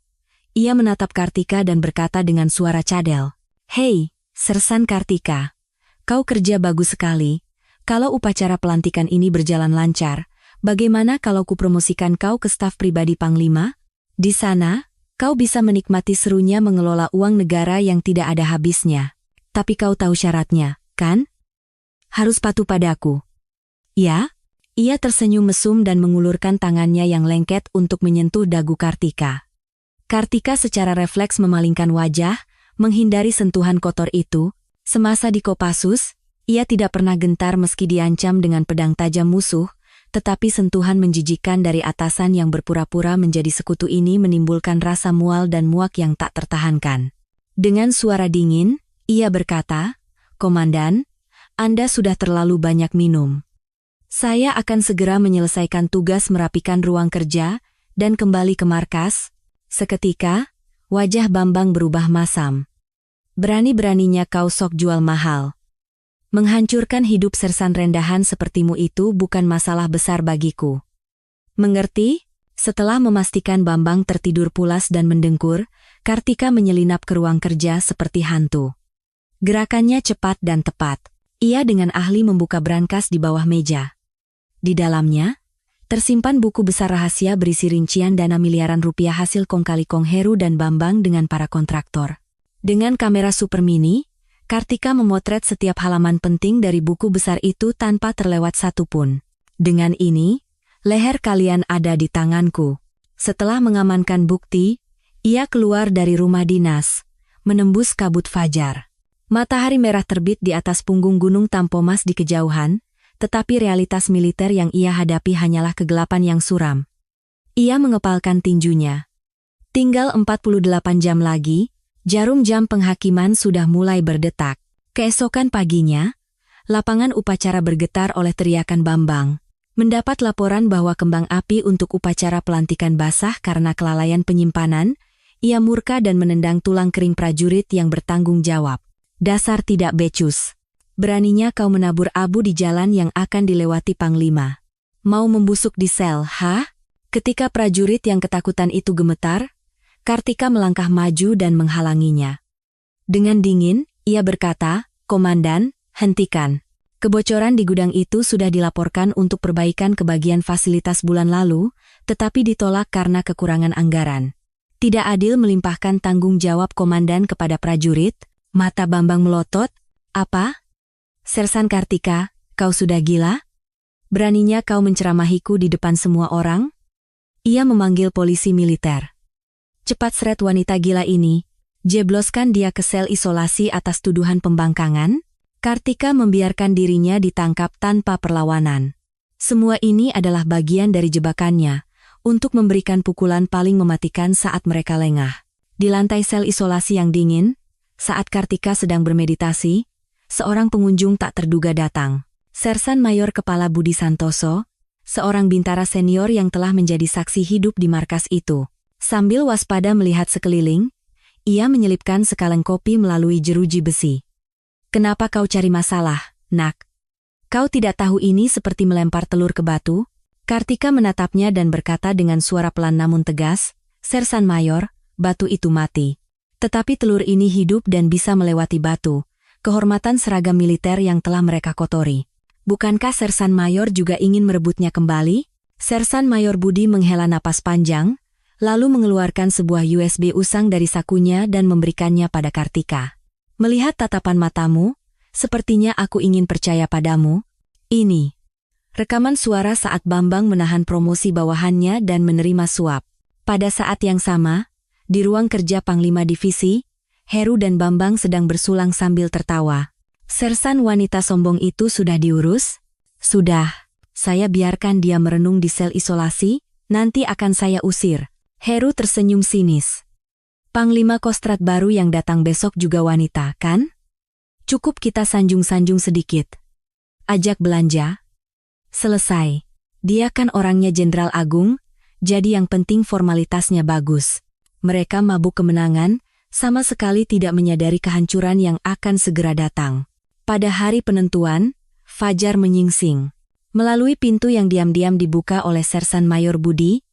ia menatap Kartika dan berkata dengan suara cadel, "Hei, Sersan Kartika, kau kerja bagus sekali. Kalau upacara pelantikan ini berjalan lancar, bagaimana kalau kupromosikan kau ke staf pribadi Panglima? Di sana, kau bisa menikmati serunya mengelola uang negara yang tidak ada habisnya. Tapi kau tahu syaratnya, kan? Harus patuh padaku." Ya? Ia tersenyum mesum dan mengulurkan tangannya yang lengket untuk menyentuh dagu Kartika. Kartika secara refleks memalingkan wajah, menghindari sentuhan kotor itu. Semasa di Kopassus, ia tidak pernah gentar meski diancam dengan pedang tajam musuh, tetapi sentuhan menjijikan dari atasan yang berpura-pura menjadi sekutu ini menimbulkan rasa mual dan muak yang tak tertahankan. Dengan suara dingin, ia berkata, "Komandan, Anda sudah terlalu banyak minum. Saya akan segera menyelesaikan tugas merapikan ruang kerja dan kembali ke markas." Seketika, wajah Bambang berubah masam. "Berani-beraninya kau sok jual mahal. Menghancurkan hidup sersan rendahan sepertimu itu bukan masalah besar bagiku. Mengerti?" Setelah memastikan Bambang tertidur pulas dan mendengkur, Kartika menyelinap ke ruang kerja seperti hantu. Gerakannya cepat dan tepat. Ia dengan ahli membuka brankas di bawah meja. Di dalamnya, tersimpan buku besar rahasia berisi rincian dana miliaran rupiah hasil kong kali kong Heru dan Bambang dengan para kontraktor. Dengan kamera Super Mini, Kartika memotret setiap halaman penting dari buku besar itu tanpa terlewat satu pun. "Dengan ini, leher kalian ada di tanganku." Setelah mengamankan bukti, ia keluar dari rumah dinas, menembus kabut fajar. Matahari merah terbit di atas punggung gunung Tampomas di kejauhan, tetapi realitas militer yang ia hadapi hanyalah kegelapan yang suram. Ia mengepalkan tinjunya. Tinggal 48 jam lagi, jarum jam penghakiman sudah mulai berdetak. Keesokan paginya, lapangan upacara bergetar oleh teriakan Bambang. Mendapat laporan bahwa kembang api untuk upacara pelantikan basah karena kelalaian penyimpanan, ia murka dan menendang tulang kering prajurit yang bertanggung jawab. "Dasar tidak becus. Beraninya kau menabur abu di jalan yang akan dilewati Panglima. Mau membusuk di sel, ha?" Ketika prajurit yang ketakutan itu gemetar, Kartika melangkah maju dan menghalanginya. Dengan dingin, ia berkata, "Komandan, hentikan. Kebocoran di gudang itu sudah dilaporkan untuk perbaikan ke bagian fasilitas bulan lalu, tetapi ditolak karena kekurangan anggaran. Tidak adil melimpahkan tanggung jawab komandan kepada prajurit." Mata Bambang melotot. "Apa? Sersan Kartika, kau sudah gila? Beraninya kau menceramahiku di depan semua orang?" Ia memanggil polisi militer. "Cepat seret wanita gila ini, jebloskan dia ke sel isolasi atas tuduhan pembangkangan." Kartika membiarkan dirinya ditangkap tanpa perlawanan. Semua ini adalah bagian dari jebakannya, untuk memberikan pukulan paling mematikan saat mereka lengah. Di lantai sel isolasi yang dingin, saat Kartika sedang bermeditasi, seorang pengunjung tak terduga datang. Sersan Mayor Kepala Budi Santoso, seorang bintara senior yang telah menjadi saksi hidup di markas itu. Sambil waspada melihat sekeliling, ia menyelipkan sekaleng kopi melalui jeruji besi. "Kenapa kau cari masalah, nak? Kau tidak tahu ini seperti melempar telur ke batu?" Kartika menatapnya dan berkata dengan suara pelan namun tegas, "Sersan Mayor, batu itu mati. Tetapi telur ini hidup dan bisa melewati batu, kehormatan seragam militer yang telah mereka kotori. Bukankah Sersan Mayor juga ingin merebutnya kembali?" Sersan Mayor Budi menghela napas panjang, lalu mengeluarkan sebuah USB usang dari sakunya dan memberikannya pada Kartika. "Melihat tatapan matamu, sepertinya aku ingin percaya padamu. Ini rekaman suara saat Bambang menahan promosi bawahannya dan menerima suap. Pada saat yang sama, di ruang kerja Panglima Divisi, Heru dan Bambang sedang bersulang sambil tertawa. Sersan wanita sombong itu sudah diurus? Sudah. Saya biarkan dia merenung di sel isolasi, nanti akan saya usir." Heru tersenyum sinis. "Panglima Kostrat baru yang datang besok juga wanita, kan? Cukup kita sanjung-sanjung sedikit. Ajak belanja. Selesai. Dia kan orangnya Jenderal Agung, jadi yang penting formalitasnya bagus." Mereka mabuk kemenangan, sama sekali tidak menyadari kehancuran yang akan segera datang. Pada hari penentuan, fajar menyingsing. Melalui pintu yang diam-diam dibuka oleh Sersan Mayor Budi,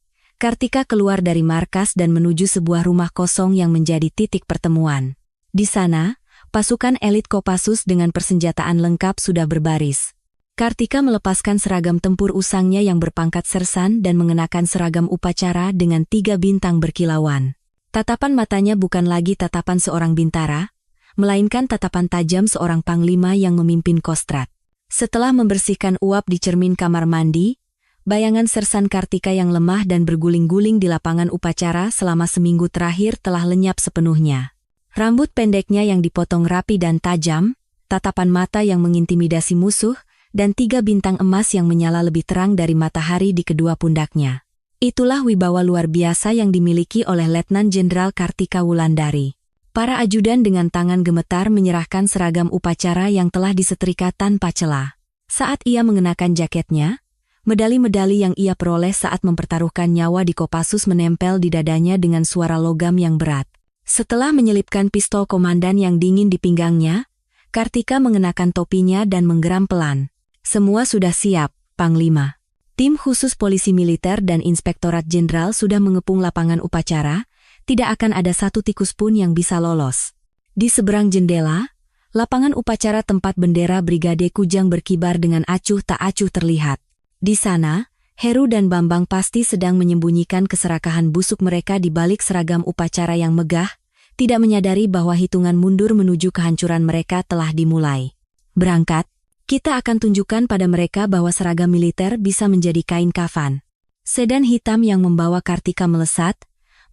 Kartika keluar dari markas dan menuju sebuah rumah kosong yang menjadi titik pertemuan. Di sana, pasukan elit Kopassus dengan persenjataan lengkap sudah berbaris. Kartika melepaskan seragam tempur usangnya yang berpangkat sersan dan mengenakan seragam upacara dengan 3 bintang berkilauan. Tatapan matanya bukan lagi tatapan seorang bintara, melainkan tatapan tajam seorang panglima yang memimpin Kostrat. Setelah membersihkan uap di cermin kamar mandi, bayangan Sersan Kartika yang lemah dan berguling-guling di lapangan upacara selama seminggu terakhir telah lenyap sepenuhnya. Rambut pendeknya yang dipotong rapi dan tajam, tatapan mata yang mengintimidasi musuh, dan 3 bintang emas yang menyala lebih terang dari matahari di kedua pundaknya. Itulah wibawa luar biasa yang dimiliki oleh Letnan Jenderal Kartika Wulandari. Para ajudan dengan tangan gemetar menyerahkan seragam upacara yang telah disetrika tanpa celah. Saat ia mengenakan jaketnya, medali-medali yang ia peroleh saat mempertaruhkan nyawa di Kopassus menempel di dadanya dengan suara logam yang berat. Setelah menyelipkan pistol komandan yang dingin di pinggangnya, Kartika mengenakan topinya dan menggeram pelan. "Semua sudah siap, Panglima." Tim khusus polisi militer dan inspektorat jenderal sudah mengepung lapangan upacara, tidak akan ada satu tikus pun yang bisa lolos. Di seberang jendela, lapangan upacara tempat bendera Brigade Kujang berkibar dengan acuh tak acuh terlihat. Di sana, Heru dan Bambang pasti sedang menyembunyikan keserakahan busuk mereka di balik seragam upacara yang megah, tidak menyadari bahwa hitungan mundur menuju kehancuran mereka telah dimulai. "Berangkat. Kita akan tunjukkan pada mereka bahwa seragam militer bisa menjadi kain kafan." Sedan hitam yang membawa Kartika melesat,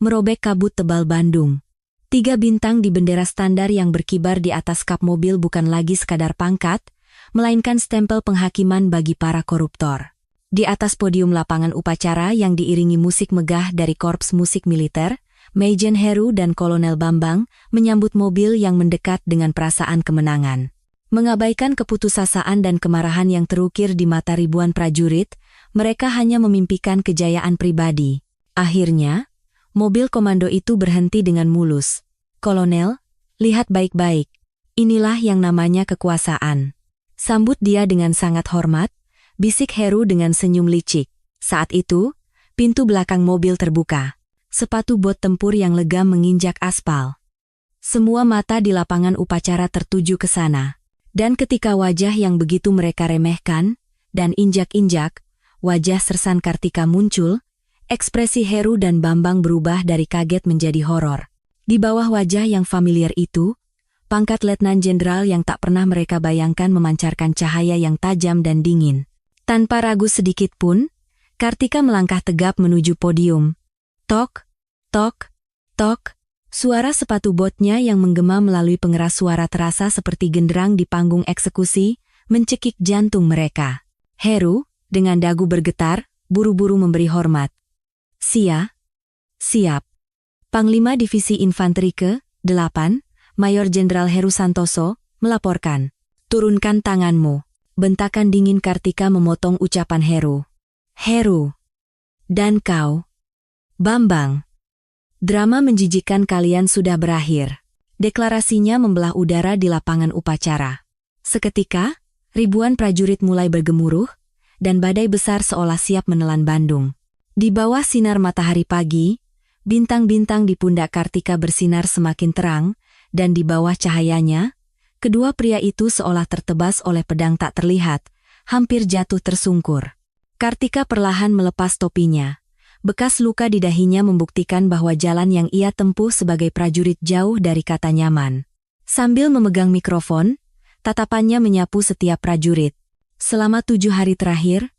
merobek kabut tebal Bandung. 3 bintang di bendera standar yang berkibar di atas kap mobil bukan lagi sekadar pangkat, melainkan stempel penghakiman bagi para koruptor. Di atas podium lapangan upacara yang diiringi musik megah dari Korps Musik Militer, Majen Heru dan Kolonel Bambang menyambut mobil yang mendekat dengan perasaan kemenangan. Mengabaikan keputusasaan dan kemarahan yang terukir di mata ribuan prajurit, mereka hanya memimpikan kejayaan pribadi. Akhirnya, mobil komando itu berhenti dengan mulus. "Kolonel, lihat baik-baik. Inilah yang namanya kekuasaan." Sambut dia dengan sangat hormat, bisik Heru dengan senyum licik. Saat itu, pintu belakang mobil terbuka. Sepatu bot tempur yang lega menginjak aspal. Semua mata di lapangan upacara tertuju ke sana. Dan ketika wajah yang begitu mereka remehkan, dan injak-injak, wajah Sersan Kartika muncul, ekspresi Heru dan Bambang berubah dari kaget menjadi horor. Di bawah wajah yang familiar itu, pangkat Letnan Jenderal yang tak pernah mereka bayangkan memancarkan cahaya yang tajam dan dingin. Tanpa ragu sedikit pun, Kartika melangkah tegap menuju podium. Tok, tok, tok. Suara sepatu botnya yang menggema melalui pengeras suara terasa seperti genderang di panggung eksekusi, mencekik jantung mereka. Heru, dengan dagu bergetar, buru-buru memberi hormat. Siap. Panglima Divisi Infanteri ke-8, Mayor Jenderal Heru Santoso, melaporkan. Turunkan tanganmu. Bentakan dingin Kartika memotong ucapan Heru. Heru. Dan kau. Bambang. Drama menjijikkan kalian sudah berakhir. Deklarasinya membelah udara di lapangan upacara. Seketika, ribuan prajurit mulai bergemuruh, dan badai besar seolah siap menelan Bandung. Di bawah sinar matahari pagi, bintang-bintang di pundak Kartika bersinar semakin terang, dan di bawah cahayanya, kedua pria itu seolah tertebas oleh pedang tak terlihat, hampir jatuh tersungkur. Kartika perlahan melepas topinya. Bekas luka di dahinya membuktikan bahwa jalan yang ia tempuh sebagai prajurit jauh dari kata nyaman. Sambil memegang mikrofon, tatapannya menyapu setiap prajurit. Selama 7 hari terakhir,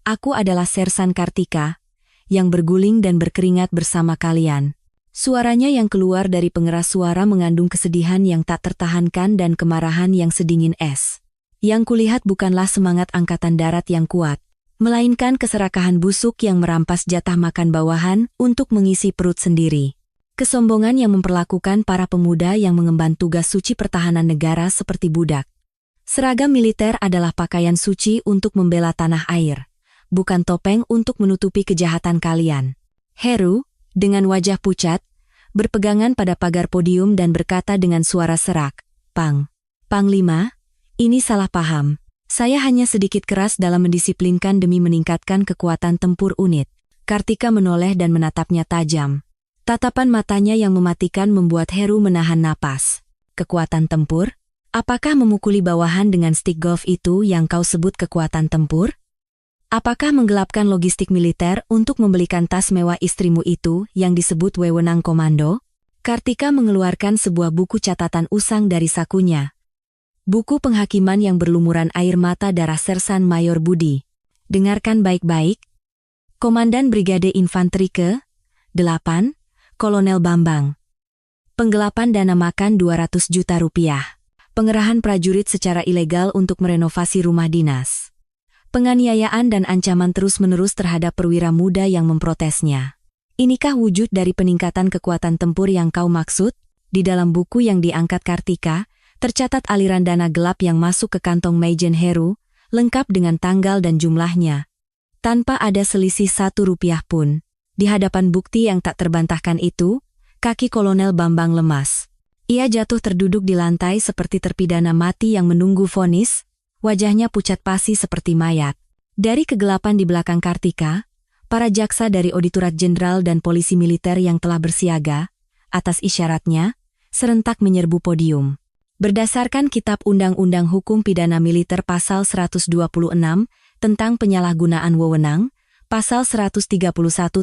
aku adalah Sersan Kartika, yang berguling dan berkeringat bersama kalian. Suaranya yang keluar dari pengeras suara mengandung kesedihan yang tak tertahankan dan kemarahan yang sedingin es. Yang kulihat bukanlah semangat angkatan darat yang kuat, melainkan keserakahan busuk yang merampas jatah makan bawahan untuk mengisi perut sendiri. Kesombongan yang memperlakukan para pemuda yang mengemban tugas suci pertahanan negara seperti budak. Seragam militer adalah pakaian suci untuk membela tanah air, bukan topeng untuk menutupi kejahatan kalian. Heru, dengan wajah pucat, berpegangan pada pagar podium dan berkata dengan suara serak, Panglima, ini salah paham. Saya hanya sedikit keras dalam mendisiplinkan demi meningkatkan kekuatan tempur unit. Kartika menoleh dan menatapnya tajam. Tatapan matanya yang mematikan membuat Heru menahan napas. Kekuatan tempur? Apakah memukuli bawahan dengan stik golf itu yang kau sebut kekuatan tempur? Apakah menggelapkan logistik militer untuk membelikan tas mewah istrimu itu yang disebut wewenang komando? Kartika mengeluarkan sebuah buku catatan usang dari sakunya. Buku penghakiman yang berlumuran air mata darah Sersan Mayor Budi. Dengarkan baik-baik. Komandan Brigade Infanteri ke-8, Kolonel Bambang. Penggelapan dana makan 200 juta rupiah. Pengerahan prajurit secara ilegal untuk merenovasi rumah dinas. Penganiayaan dan ancaman terus-menerus terhadap perwira muda yang memprotesnya. Inikah wujud dari peningkatan kekuatan tempur yang kau maksud? Di dalam buku yang diangkat Kartika, tercatat aliran dana gelap yang masuk ke kantong Majen Heru, lengkap dengan tanggal dan jumlahnya. Tanpa ada selisih 1 rupiah pun. Di hadapan bukti yang tak terbantahkan itu, kaki Kolonel Bambang lemas. Ia jatuh terduduk di lantai seperti terpidana mati yang menunggu vonis. Wajahnya pucat pasi seperti mayat. Dari kegelapan di belakang Kartika, para jaksa dari Auditorat Jenderal dan polisi militer yang telah bersiaga, atas isyaratnya, serentak menyerbu podium. Berdasarkan Kitab Undang-Undang Hukum Pidana Militer Pasal 126 tentang penyalahgunaan wewenang, Pasal 131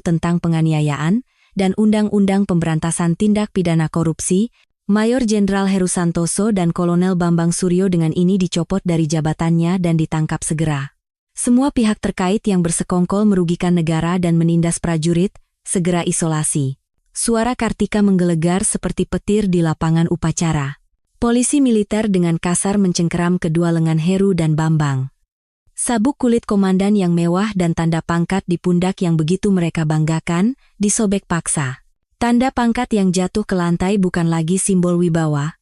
tentang penganiayaan, dan Undang-Undang Pemberantasan Tindak Pidana Korupsi, Mayor Jenderal Heru Santoso dan Kolonel Bambang Suryo dengan ini dicopot dari jabatannya dan ditangkap segera. Semua pihak terkait yang bersekongkol merugikan negara dan menindas prajurit, segera isolasi. Suara Kartika menggelegar seperti petir di lapangan upacara. Polisi militer dengan kasar mencengkeram kedua lengan Heru dan Bambang. Sabuk kulit komandan yang mewah dan tanda pangkat di pundak yang begitu mereka banggakan, disobek paksa. Tanda pangkat yang jatuh ke lantai bukan lagi simbol wibawa,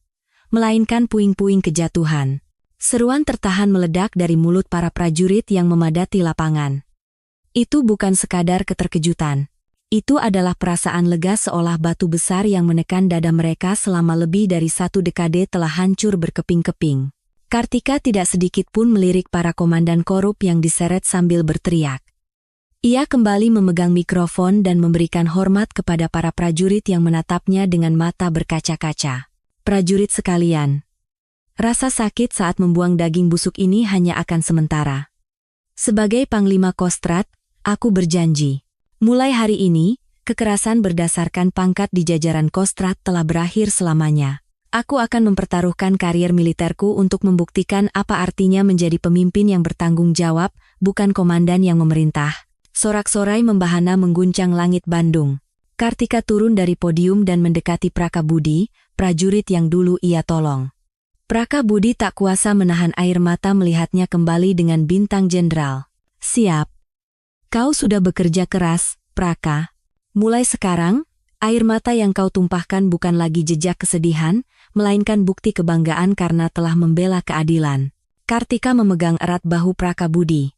melainkan puing-puing kejatuhan. Seruan tertahan meledak dari mulut para prajurit yang memadati lapangan. Itu bukan sekadar keterkejutan. Itu adalah perasaan lega seolah batu besar yang menekan dada mereka selama lebih dari 1 dekade telah hancur berkeping-keping. Kartika tidak sedikit pun melirik para komandan korup yang diseret sambil berteriak. Ia kembali memegang mikrofon dan memberikan hormat kepada para prajurit yang menatapnya dengan mata berkaca-kaca. Prajurit sekalian, rasa sakit saat membuang daging busuk ini hanya akan sementara. Sebagai Panglima Kostrat, aku berjanji. Mulai hari ini, kekerasan berdasarkan pangkat di jajaran Kostrat telah berakhir selamanya. Aku akan mempertaruhkan karier militerku untuk membuktikan apa artinya menjadi pemimpin yang bertanggung jawab, bukan komandan yang memerintah. Sorak-sorai membahana mengguncang langit Bandung. Kartika turun dari podium dan mendekati Prakabudi, prajurit yang dulu ia tolong. Prakabudi tak kuasa menahan air mata melihatnya kembali dengan bintang jenderal. Siap. Kau sudah bekerja keras, Praka. Mulai sekarang, Air mata yang kau tumpahkan bukan lagi jejak kesedihan, melainkan bukti kebanggaan karena telah membela keadilan. Kartika memegang erat bahu Prakabudi.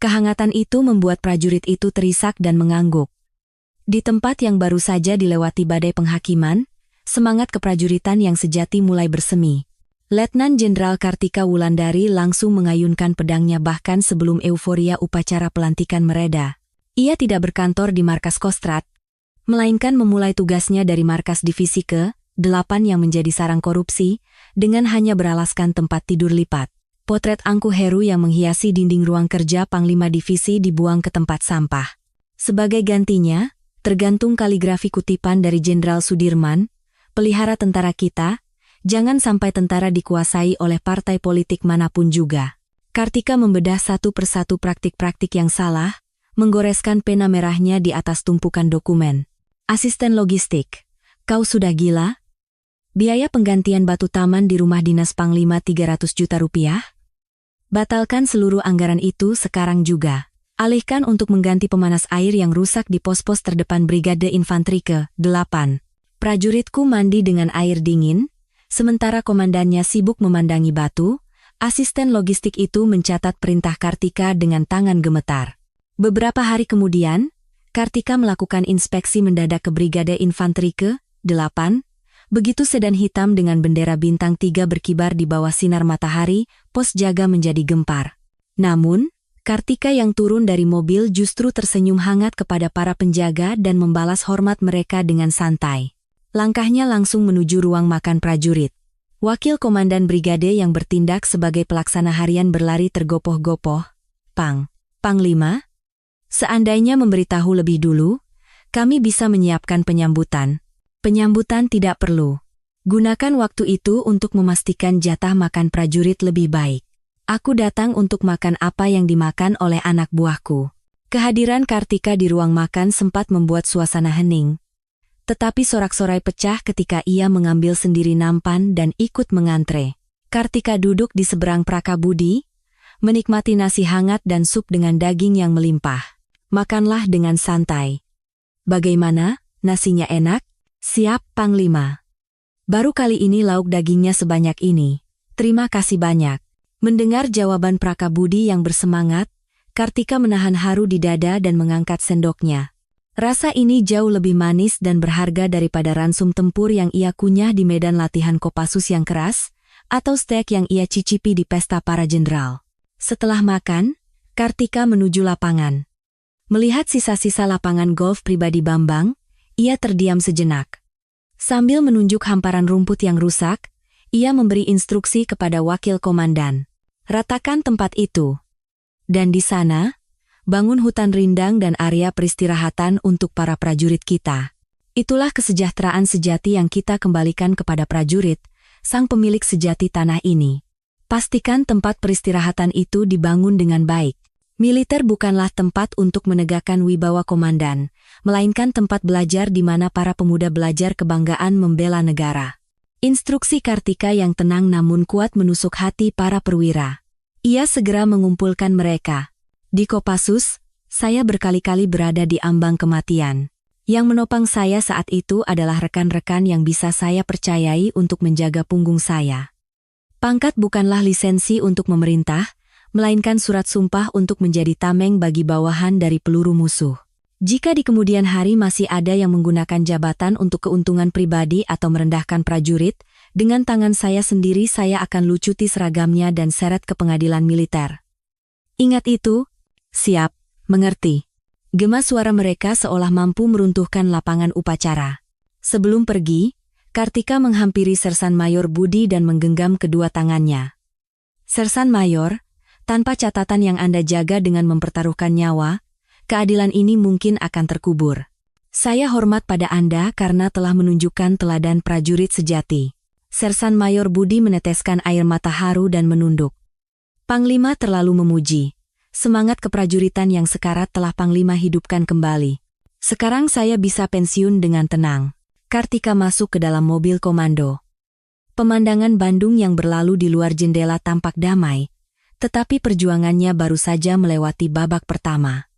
Kehangatan itu membuat prajurit itu terisak dan mengangguk. Di tempat yang baru saja dilewati badai penghakiman, semangat keprajuritan yang sejati mulai bersemi. Letnan Jenderal Kartika Wulandari langsung mengayunkan pedangnya bahkan sebelum euforia upacara pelantikan mereda. Ia tidak berkantor di markas Kostrad, melainkan memulai tugasnya dari markas divisi ke-8 yang menjadi sarang korupsi, dengan hanya beralaskan tempat tidur lipat. Potret Angku Heru yang menghiasi dinding ruang kerja Panglima Divisi dibuang ke tempat sampah. Sebagai gantinya, tergantung kaligrafi kutipan dari Jenderal Sudirman, pelihara tentara kita, jangan sampai tentara dikuasai oleh partai politik manapun juga. Kartika membedah satu persatu praktik-praktik yang salah, menggoreskan pena merahnya di atas tumpukan dokumen. Asisten logistik, kau sudah gila? Biaya penggantian batu taman di rumah dinas Panglima 300 juta rupiah? Batalkan seluruh anggaran itu sekarang juga. Alihkan untuk mengganti pemanas air yang rusak di pos-pos terdepan Brigade Infanteri ke-8. Prajuritku mandi dengan air dingin, sementara komandannya sibuk memandangi batu. Asisten logistik itu mencatat perintah Kartika dengan tangan gemetar. Beberapa hari kemudian, Kartika melakukan inspeksi mendadak ke Brigade Infanteri ke-8. Begitu sedan hitam dengan bendera bintang 3 berkibar di bawah sinar matahari, pos jaga menjadi gempar. Namun, Kartika yang turun dari mobil justru tersenyum hangat kepada para penjaga dan membalas hormat mereka dengan santai. Langkahnya langsung menuju ruang makan prajurit. Wakil Komandan Brigade yang bertindak sebagai pelaksana harian berlari tergopoh-gopoh. Panglima? Seandainya memberitahu lebih dulu, kami bisa menyiapkan penyambutan. Penyambutan tidak perlu. Gunakan waktu itu untuk memastikan jatah makan prajurit lebih baik. Aku datang untuk makan apa yang dimakan oleh anak buahku. Kehadiran Kartika di ruang makan sempat membuat suasana hening. Tetapi sorak-sorai pecah ketika ia mengambil sendiri nampan dan ikut mengantre. Kartika duduk di seberang Prakabudi, menikmati nasi hangat dan sup dengan daging yang melimpah. Makanlah dengan santai. Bagaimana, nasinya enak? Siap, Panglima. Baru kali ini lauk dagingnya sebanyak ini. Terima kasih banyak. Mendengar jawaban Prakabudi yang bersemangat, Kartika menahan haru di dada dan mengangkat sendoknya. Rasa ini jauh lebih manis dan berharga daripada ransum tempur yang ia kunyah di medan latihan Kopassus yang keras, atau steak yang ia cicipi di pesta para jenderal. Setelah makan, Kartika menuju lapangan. Melihat sisa-sisa lapangan golf pribadi Bambang, ia terdiam sejenak. Sambil menunjuk hamparan rumput yang rusak, ia memberi instruksi kepada wakil komandan. Ratakan tempat itu. Dan di sana, bangun hutan rindang dan area peristirahatan untuk para prajurit kita. Itulah kesejahteraan sejati yang kita kembalikan kepada prajurit, sang pemilik sejati tanah ini. Pastikan tempat peristirahatan itu dibangun dengan baik. Militer bukanlah tempat untuk menegakkan wibawa komandan, melainkan tempat belajar di mana para pemuda belajar kebanggaan membela negara. Instruksi Kartika yang tenang namun kuat menusuk hati para perwira. Ia segera mengumpulkan mereka. Di Kopassus, saya berkali-kali berada di ambang kematian. Yang menopang saya saat itu adalah rekan-rekan yang bisa saya percayai untuk menjaga punggung saya. Pangkat bukanlah lisensi untuk memerintah, melainkan surat sumpah untuk menjadi tameng bagi bawahan dari peluru musuh. Jika di kemudian hari masih ada yang menggunakan jabatan untuk keuntungan pribadi atau merendahkan prajurit, dengan tangan saya sendiri saya akan lucuti seragamnya dan seret ke pengadilan militer. Ingat itu? Siap, mengerti. Gema suara mereka seolah mampu meruntuhkan lapangan upacara. Sebelum pergi, Kartika menghampiri Sersan Mayor Budi dan menggenggam kedua tangannya. Sersan Mayor, tanpa catatan yang Anda jaga dengan mempertaruhkan nyawa, keadilan ini mungkin akan terkubur. Saya hormat pada Anda karena telah menunjukkan teladan prajurit sejati. Sersan Mayor Budi meneteskan air mata haru dan menunduk. Panglima terlalu memuji. Semangat keprajuritan yang sekarat telah Panglima hidupkan kembali. Sekarang saya bisa pensiun dengan tenang. Kartika masuk ke dalam mobil komando. Pemandangan Bandung yang berlalu di luar jendela tampak damai, tetapi perjuangannya baru saja melewati babak pertama.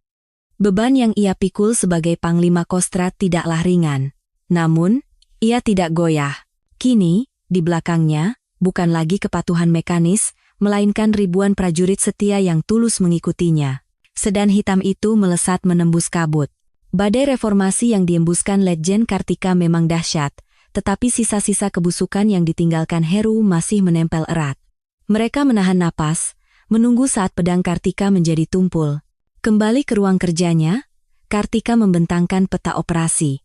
Beban yang ia pikul sebagai Panglima Kostrad tidaklah ringan. Namun, ia tidak goyah. Kini, di belakangnya, bukan lagi kepatuhan mekanis, melainkan ribuan prajurit setia yang tulus mengikutinya. Sedan hitam itu melesat menembus kabut. Badai reformasi yang diembuskan Letjen Kartika memang dahsyat, tetapi sisa-sisa kebusukan yang ditinggalkan Heru masih menempel erat. Mereka menahan napas, menunggu saat pedang Kartika menjadi tumpul. Kembali ke ruang kerjanya, Kartika membentangkan peta operasi.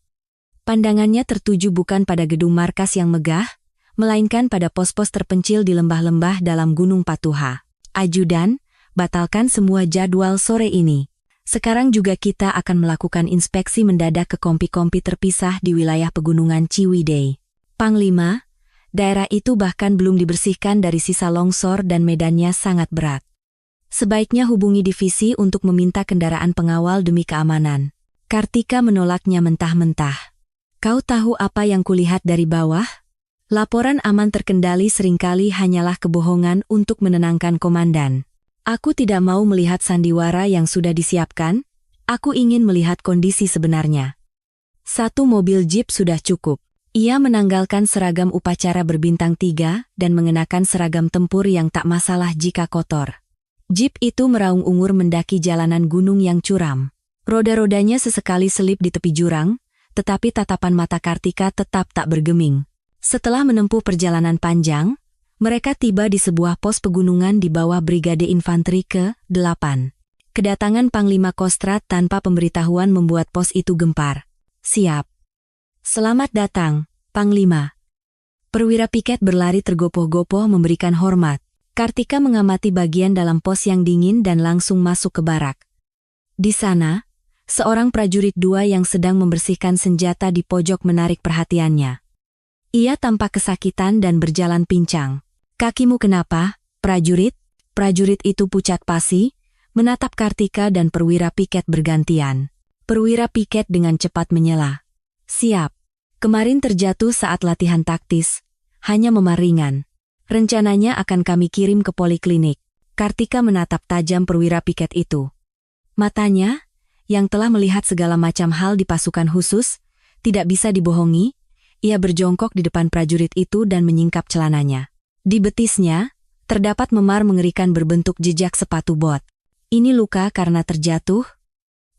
Pandangannya tertuju bukan pada gedung markas yang megah, melainkan pada pos-pos terpencil di lembah-lembah dalam Gunung Patuha. Ajudan, batalkan semua jadwal sore ini. Sekarang juga kita akan melakukan inspeksi mendadak ke kompi-kompi terpisah di wilayah pegunungan Ciwidey. Panglima, daerah itu bahkan belum dibersihkan dari sisa longsor dan medannya sangat berat. Sebaiknya hubungi divisi untuk meminta kendaraan pengawal demi keamanan. Kartika menolaknya mentah-mentah. Kau tahu apa yang kulihat dari bawah? Laporan aman terkendali seringkali hanyalah kebohongan untuk menenangkan komandan. Aku tidak mau melihat sandiwara yang sudah disiapkan, aku ingin melihat kondisi sebenarnya. Satu mobil jeep sudah cukup. Ia menanggalkan seragam upacara berbintang 3 dan mengenakan seragam tempur yang tak masalah jika kotor. Jeep itu meraung ungur mendaki jalanan gunung yang curam. Roda-rodanya sesekali selip di tepi jurang, tetapi tatapan mata Kartika tetap tak bergeming. Setelah menempuh perjalanan panjang, mereka tiba di sebuah pos pegunungan di bawah Brigade Infanteri ke-8. Kedatangan Panglima Kostrad tanpa pemberitahuan membuat pos itu gempar. Siap. Selamat datang, Panglima. Perwira piket berlari tergopoh-gopoh memberikan hormat. Kartika mengamati bagian dalam pos yang dingin dan langsung masuk ke barak. Di sana, seorang prajurit 2 yang sedang membersihkan senjata di pojok menarik perhatiannya. Ia tampak kesakitan dan berjalan pincang. Kakimu kenapa, prajurit? Prajurit itu pucat pasi, menatap Kartika dan perwira piket bergantian. Perwira piket dengan cepat menyela. Siap. Kemarin terjatuh saat latihan taktis, hanya memar ringan. Rencananya akan kami kirim ke poliklinik. Kartika menatap tajam perwira piket itu. Matanya, yang telah melihat segala macam hal di pasukan khusus, tidak bisa dibohongi, ia berjongkok di depan prajurit itu dan menyingkap celananya. Di betisnya, terdapat memar mengerikan berbentuk jejak sepatu bot. Ini luka karena terjatuh?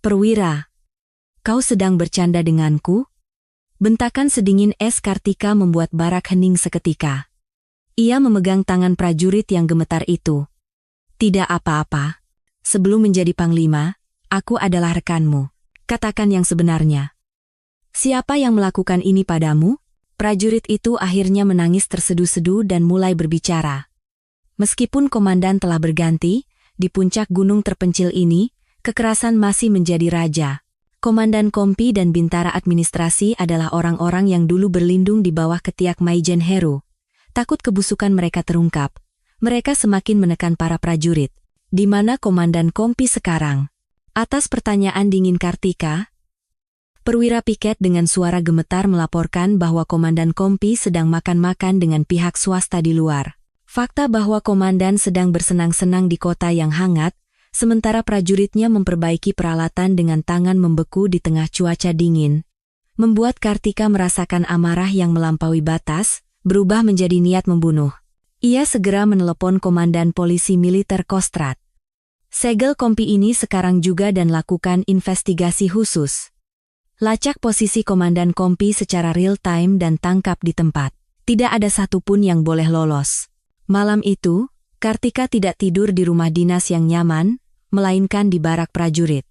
Perwira, kau sedang bercanda denganku? Bentakan sedingin es Kartika membuat barak hening seketika. Ia memegang tangan prajurit yang gemetar itu. Tidak apa-apa. Sebelum menjadi panglima, aku adalah rekanmu. Katakan yang sebenarnya. Siapa yang melakukan ini padamu? Prajurit itu akhirnya menangis tersedu-sedu dan mulai berbicara. Meskipun komandan telah berganti, di puncak gunung terpencil ini, kekerasan masih menjadi raja. Komandan Kompi dan Bintara Administrasi adalah orang-orang yang dulu berlindung di bawah ketiak Maijen Heru. Takut kebusukan mereka terungkap, mereka semakin menekan para prajurit. Di mana Komandan Kompi sekarang? Atas pertanyaan dingin Kartika, perwira piket dengan suara gemetar melaporkan bahwa Komandan Kompi sedang makan-makan dengan pihak swasta di luar. Fakta bahwa komandan sedang bersenang-senang di kota yang hangat, sementara prajuritnya memperbaiki peralatan dengan tangan membeku di tengah cuaca dingin, membuat Kartika merasakan amarah yang melampaui batas, berubah menjadi niat membunuh. Ia segera menelepon Komandan Polisi Militer Kostrad. Segel Kompi ini sekarang juga dan lakukan investigasi khusus. Lacak posisi Komandan Kompi secara real-time dan tangkap di tempat. Tidak ada satupun yang boleh lolos. Malam itu, Kartika tidak tidur di rumah dinas yang nyaman, melainkan di barak prajurit.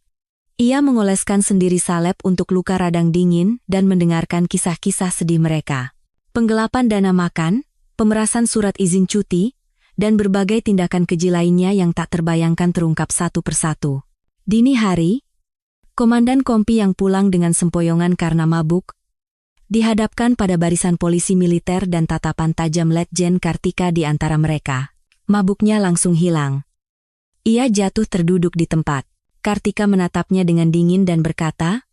Ia mengoleskan sendiri salep untuk luka radang dingin dan mendengarkan kisah-kisah sedih mereka. Penggelapan dana makan, pemerasan surat izin cuti, dan berbagai tindakan keji lainnya yang tak terbayangkan terungkap satu persatu. Dini hari, Komandan Kompi yang pulang dengan sempoyongan karena mabuk, dihadapkan pada barisan polisi militer dan tatapan tajam Letjen Kartika di antara mereka. Mabuknya langsung hilang. Ia jatuh terduduk di tempat. Kartika menatapnya dengan dingin dan berkata,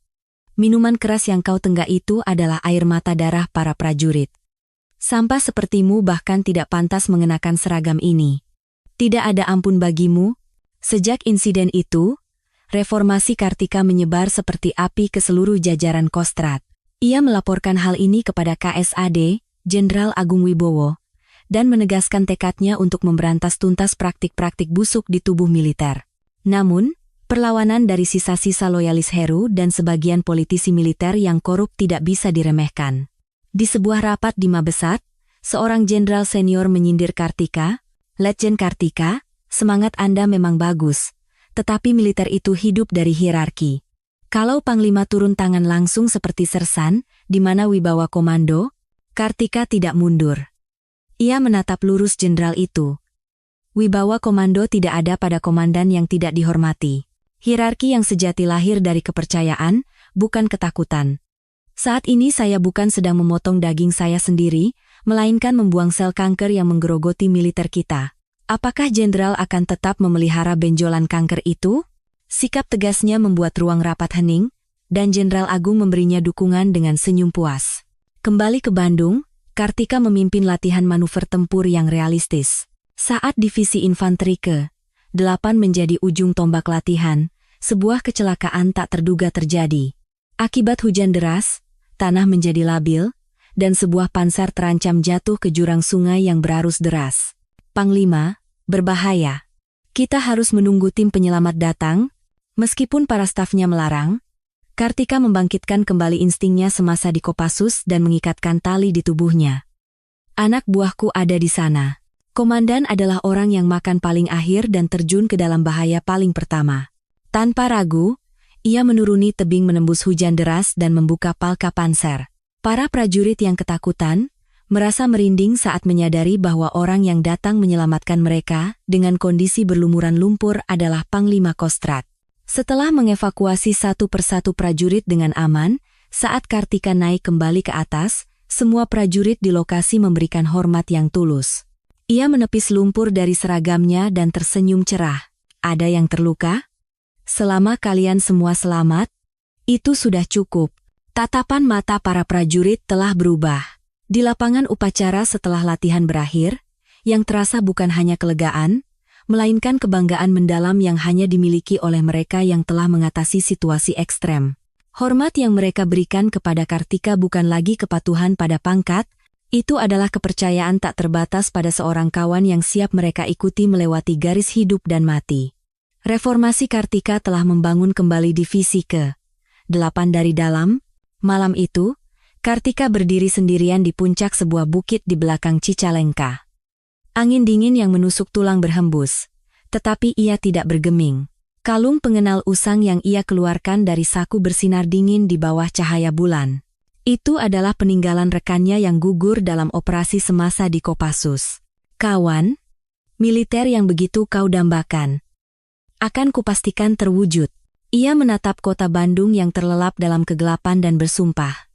"Minuman keras yang kau tenggak itu adalah air mata darah para prajurit. Sampah sepertimu bahkan tidak pantas mengenakan seragam ini. Tidak ada ampun bagimu." Sejak insiden itu, reformasi Kartika menyebar seperti api ke seluruh jajaran Kostrad. Ia melaporkan hal ini kepada KSAD, Jenderal Agung Wibowo, dan menegaskan tekadnya untuk memberantas tuntas praktik-praktik busuk di tubuh militer. Namun, perlawanan dari sisa-sisa loyalis Heru dan sebagian politisi militer yang korup tidak bisa diremehkan. Di sebuah rapat di Mabesat, seorang jenderal senior menyindir Kartika, "Letjen Kartika, semangat Anda memang bagus, tetapi militer itu hidup dari hierarki. Kalau Panglima turun tangan langsung seperti Sersan, di mana wibawa komando, Kartika tidak mundur." Ia menatap lurus jenderal itu. Wibawa komando tidak ada pada komandan yang tidak dihormati. Hierarki yang sejati lahir dari kepercayaan, bukan ketakutan. Saat ini saya bukan sedang memotong daging saya sendiri, melainkan membuang sel kanker yang menggerogoti militer kita. Apakah jenderal akan tetap memelihara benjolan kanker itu? Sikap tegasnya membuat ruang rapat hening, dan Jenderal Agung memberinya dukungan dengan senyum puas. Kembali ke Bandung, Kartika memimpin latihan manuver tempur yang realistis. Saat divisi infanteri ke-8 menjadi ujung tombak latihan, sebuah kecelakaan tak terduga terjadi. Akibat hujan deras, tanah menjadi labil, dan sebuah panser terancam jatuh ke jurang sungai yang berarus deras. "Panglima, berbahaya. Kita harus menunggu tim penyelamat datang." Meskipun para stafnya melarang, Kartika membangkitkan kembali instingnya semasa di Kopassus dan mengikatkan tali di tubuhnya. "Anak buahku ada di sana. Komandan adalah orang yang makan paling akhir dan terjun ke dalam bahaya paling pertama." Tanpa ragu, ia menuruni tebing menembus hujan deras dan membuka palka panser. Para prajurit yang ketakutan, merasa merinding saat menyadari bahwa orang yang datang menyelamatkan mereka dengan kondisi berlumuran lumpur adalah Panglima Kostrat. Setelah mengevakuasi satu persatu prajurit dengan aman, saat Kartika naik kembali ke atas, semua prajurit di lokasi memberikan hormat yang tulus. Ia menepis lumpur dari seragamnya dan tersenyum cerah. "Ada yang terluka? Selama kalian semua selamat, itu sudah cukup." Tatapan mata para prajurit telah berubah. Di lapangan upacara setelah latihan berakhir, yang terasa bukan hanya kelegaan, melainkan kebanggaan mendalam yang hanya dimiliki oleh mereka yang telah mengatasi situasi ekstrem. Hormat yang mereka berikan kepada Kartika bukan lagi kepatuhan pada pangkat, itu adalah kepercayaan tak terbatas pada seorang kawan yang siap mereka ikuti melewati garis hidup dan mati. Reformasi Kartika telah membangun kembali divisi ke-8 dari dalam. Malam itu, Kartika berdiri sendirian di puncak sebuah bukit di belakang Cicalengka. Angin dingin yang menusuk tulang berhembus, tetapi ia tidak bergeming. Kalung pengenal usang yang ia keluarkan dari saku bersinar dingin di bawah cahaya bulan. Itu adalah peninggalan rekannya yang gugur dalam operasi semasa di Kopassus. "Kawan, militer yang begitu kau dambakan akan kupastikan terwujud." Ia menatap kota Bandung yang terlelap dalam kegelapan dan bersumpah.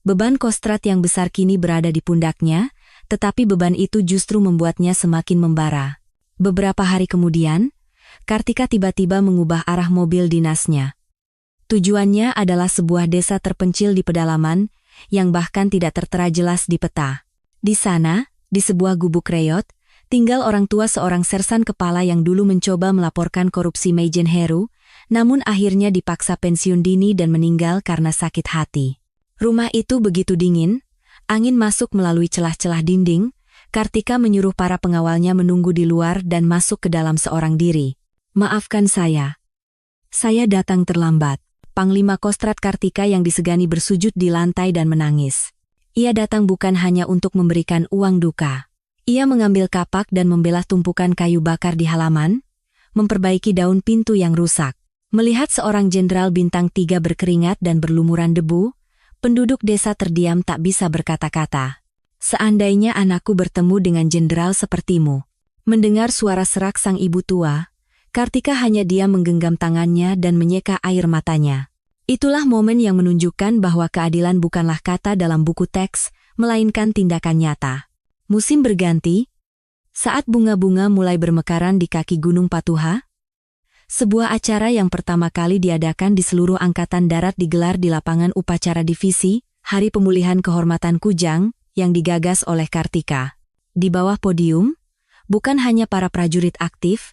Beban Kostrat yang besar kini berada di pundaknya, tetapi beban itu justru membuatnya semakin membara. Beberapa hari kemudian, Kartika tiba-tiba mengubah arah mobil dinasnya. Tujuannya adalah sebuah desa terpencil di pedalaman, yang bahkan tidak tertera jelas di peta. Di sana, di sebuah gubuk reot, tinggal orang tua seorang sersan kepala yang dulu mencoba melaporkan korupsi Maijen Heru, namun akhirnya dipaksa pensiun dini dan meninggal karena sakit hati. Rumah itu begitu dingin, angin masuk melalui celah-celah dinding. Kartika menyuruh para pengawalnya menunggu di luar dan masuk ke dalam seorang diri. "Maafkan saya. Saya datang terlambat." Panglima Kostrat Kartika yang disegani bersujud di lantai dan menangis. Ia datang bukan hanya untuk memberikan uang duka. Ia mengambil kapak dan membelah tumpukan kayu bakar di halaman, memperbaiki daun pintu yang rusak. Melihat seorang jenderal bintang 3 berkeringat dan berlumuran debu, penduduk desa terdiam tak bisa berkata-kata. "Seandainya anakku bertemu dengan jenderal sepertimu." Mendengar suara serak sang ibu tua, Kartika hanya diam menggenggam tangannya dan menyeka air matanya. Itulah momen yang menunjukkan bahwa keadilan bukanlah kata dalam buku teks, melainkan tindakan nyata. Musim berganti. Saat bunga-bunga mulai bermekaran di kaki Gunung Patuha, sebuah acara yang pertama kali diadakan di seluruh Angkatan Darat digelar di lapangan upacara divisi, Hari Pemulihan Kehormatan Kujang, yang digagas oleh Kartika. Di bawah podium, bukan hanya para prajurit aktif,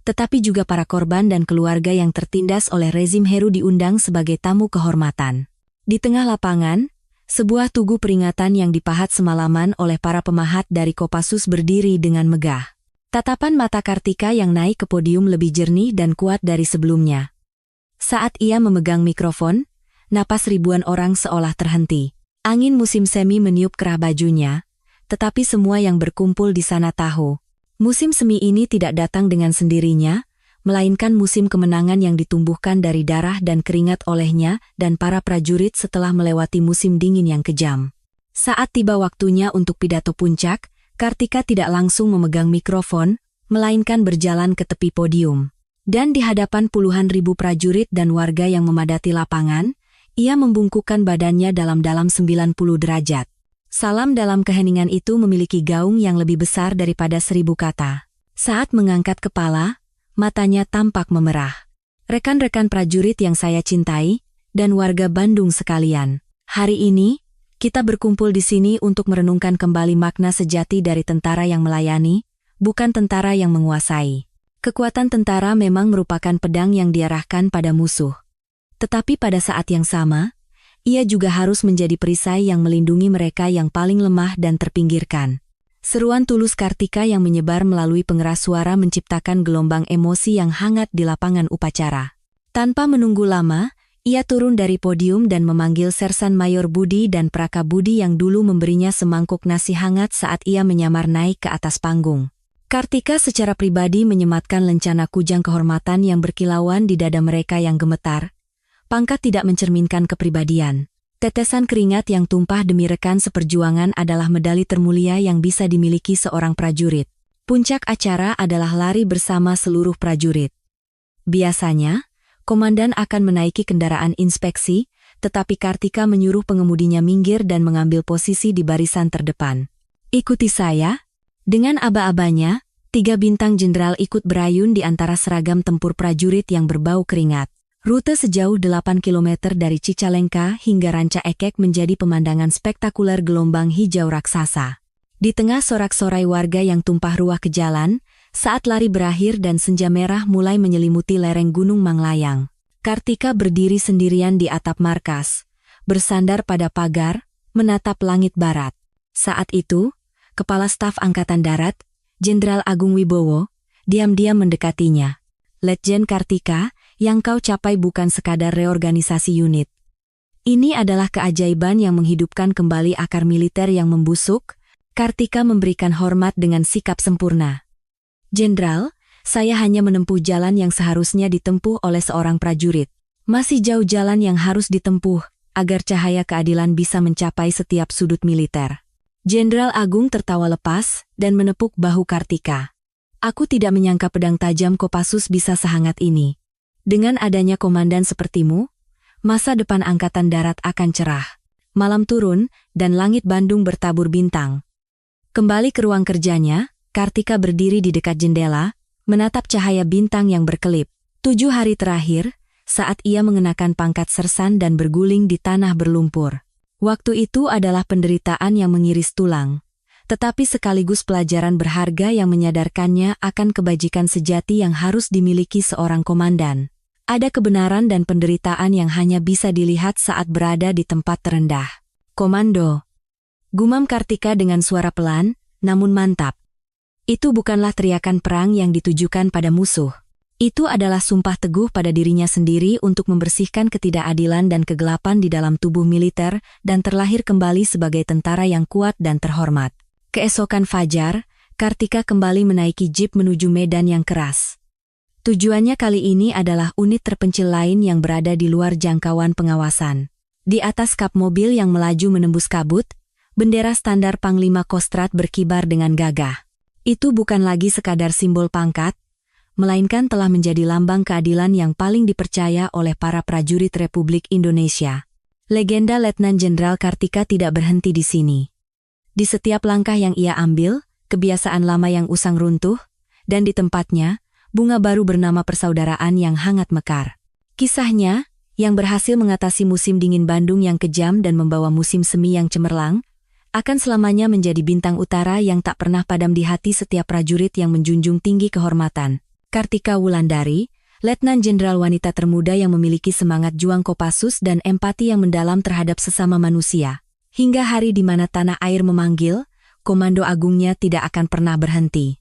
tetapi juga para korban dan keluarga yang tertindas oleh rezim Heru diundang sebagai tamu kehormatan. Di tengah lapangan, Sebuah tugu peringatan yang dipahat semalaman oleh para pemahat dari Kopassus berdiri dengan megah. Tatapan mata Kartika yang naik ke podium lebih jernih dan kuat dari sebelumnya. Saat ia memegang mikrofon, napas ribuan orang seolah terhenti. Angin musim semi meniup kerah bajunya, tetapi semua yang berkumpul di sana tahu. Musim semi ini tidak datang dengan sendirinya, melainkan musim kemenangan yang ditumbuhkan dari darah dan keringat olehnya dan para prajurit setelah melewati musim dingin yang kejam. Saat tiba waktunya untuk pidato puncak, Kartika tidak langsung memegang mikrofon, melainkan berjalan ke tepi podium. Dan di hadapan puluhan ribu prajurit dan warga yang memadati lapangan, ia membungkukkan badannya dalam-dalam 90 derajat. Salam dalam keheningan itu memiliki gaung yang lebih besar daripada 1000 kata. Saat mengangkat kepala, matanya tampak memerah. Rekan-rekan prajurit yang saya cintai, dan warga Bandung sekalian. Hari ini, kita berkumpul di sini untuk merenungkan kembali makna sejati dari tentara yang melayani, bukan tentara yang menguasai. Kekuatan tentara memang merupakan pedang yang diarahkan pada musuh. Tetapi pada saat yang sama, ia juga harus menjadi perisai yang melindungi mereka yang paling lemah dan terpinggirkan. Seruan tulus Kartika yang menyebar melalui pengeras suara menciptakan gelombang emosi yang hangat di lapangan upacara. Tanpa menunggu lama, ia turun dari podium dan memanggil Sersan Mayor Budi dan Prakabudi yang dulu memberinya semangkuk nasi hangat saat ia menyamar naik ke atas panggung. Kartika secara pribadi menyematkan lencana kujang kehormatan yang berkilauan di dada mereka yang gemetar. Pangkat tidak mencerminkan kepribadian. Tetesan keringat yang tumpah demi rekan seperjuangan adalah medali termulia yang bisa dimiliki seorang prajurit. Puncak acara adalah lari bersama seluruh prajurit. Biasanya, komandan akan menaiki kendaraan inspeksi, tetapi Kartika menyuruh pengemudinya minggir dan mengambil posisi di barisan terdepan. Ikuti saya. Dengan aba-abanya, 3 bintang jenderal ikut berayun di antara seragam tempur prajurit yang berbau keringat. Rute sejauh 8 km dari Cicalengka hingga Ranca Ekek menjadi pemandangan spektakuler gelombang hijau raksasa. Di tengah sorak-sorai warga yang tumpah ruah ke jalan, saat lari berakhir dan senja merah mulai menyelimuti lereng Gunung Manglayang, Kartika berdiri sendirian di atap markas, bersandar pada pagar, menatap langit barat. Saat itu, Kepala Staf Angkatan Darat, Jenderal Agung Wibowo, diam-diam mendekatinya. Letjen Kartika, yang kau capai bukan sekadar reorganisasi unit. Ini adalah keajaiban yang menghidupkan kembali akar militer yang membusuk. Kartika memberikan hormat dengan sikap sempurna. Jenderal, saya hanya menempuh jalan yang seharusnya ditempuh oleh seorang prajurit. Masih jauh jalan yang harus ditempuh, agar cahaya keadilan bisa mencapai setiap sudut militer. Jenderal Agung tertawa lepas dan menepuk bahu Kartika. Aku tidak menyangka pedang tajam Kopassus bisa sehangat ini. Dengan adanya komandan sepertimu, masa depan Angkatan Darat akan cerah. Malam turun, dan langit Bandung bertabur bintang. Kembali ke ruang kerjanya, Kartika berdiri di dekat jendela, menatap cahaya bintang yang berkelip. 7 hari terakhir, saat ia mengenakan pangkat sersan dan berguling di tanah berlumpur. Waktu itu adalah penderitaan yang mengiris tulang, tetapi sekaligus pelajaran berharga yang menyadarkannya akan kebajikan sejati yang harus dimiliki seorang komandan. Ada kebenaran dan penderitaan yang hanya bisa dilihat saat berada di tempat terendah. Komando. Gumam Kartika dengan suara pelan, namun mantap. Itu bukanlah teriakan perang yang ditujukan pada musuh. Itu adalah sumpah teguh pada dirinya sendiri untuk membersihkan ketidakadilan dan kegelapan di dalam tubuh militer dan terlahir kembali sebagai tentara yang kuat dan terhormat. Keesokan fajar, Kartika kembali menaiki jeep menuju medan yang keras. Tujuannya kali ini adalah unit terpencil lain yang berada di luar jangkauan pengawasan. Di atas kap mobil yang melaju menembus kabut, bendera standar Panglima Kostrad berkibar dengan gagah. Itu bukan lagi sekadar simbol pangkat, melainkan telah menjadi lambang keadilan yang paling dipercaya oleh para prajurit Republik Indonesia. Legenda Letnan Jenderal Kartika tidak berhenti di sini. Di setiap langkah yang ia ambil, kebiasaan lama yang usang runtuh, dan di tempatnya, bunga baru bernama persaudaraan yang hangat mekar. Kisahnya, yang berhasil mengatasi musim dingin Bandung yang kejam dan membawa musim semi yang cemerlang, akan selamanya menjadi bintang utara yang tak pernah padam di hati setiap prajurit yang menjunjung tinggi kehormatan. Kartika Wulandari, Letnan Jenderal wanita termuda yang memiliki semangat juang Kopassus dan empati yang mendalam terhadap sesama manusia. Hingga hari di mana tanah air memanggil, komando agungnya tidak akan pernah berhenti.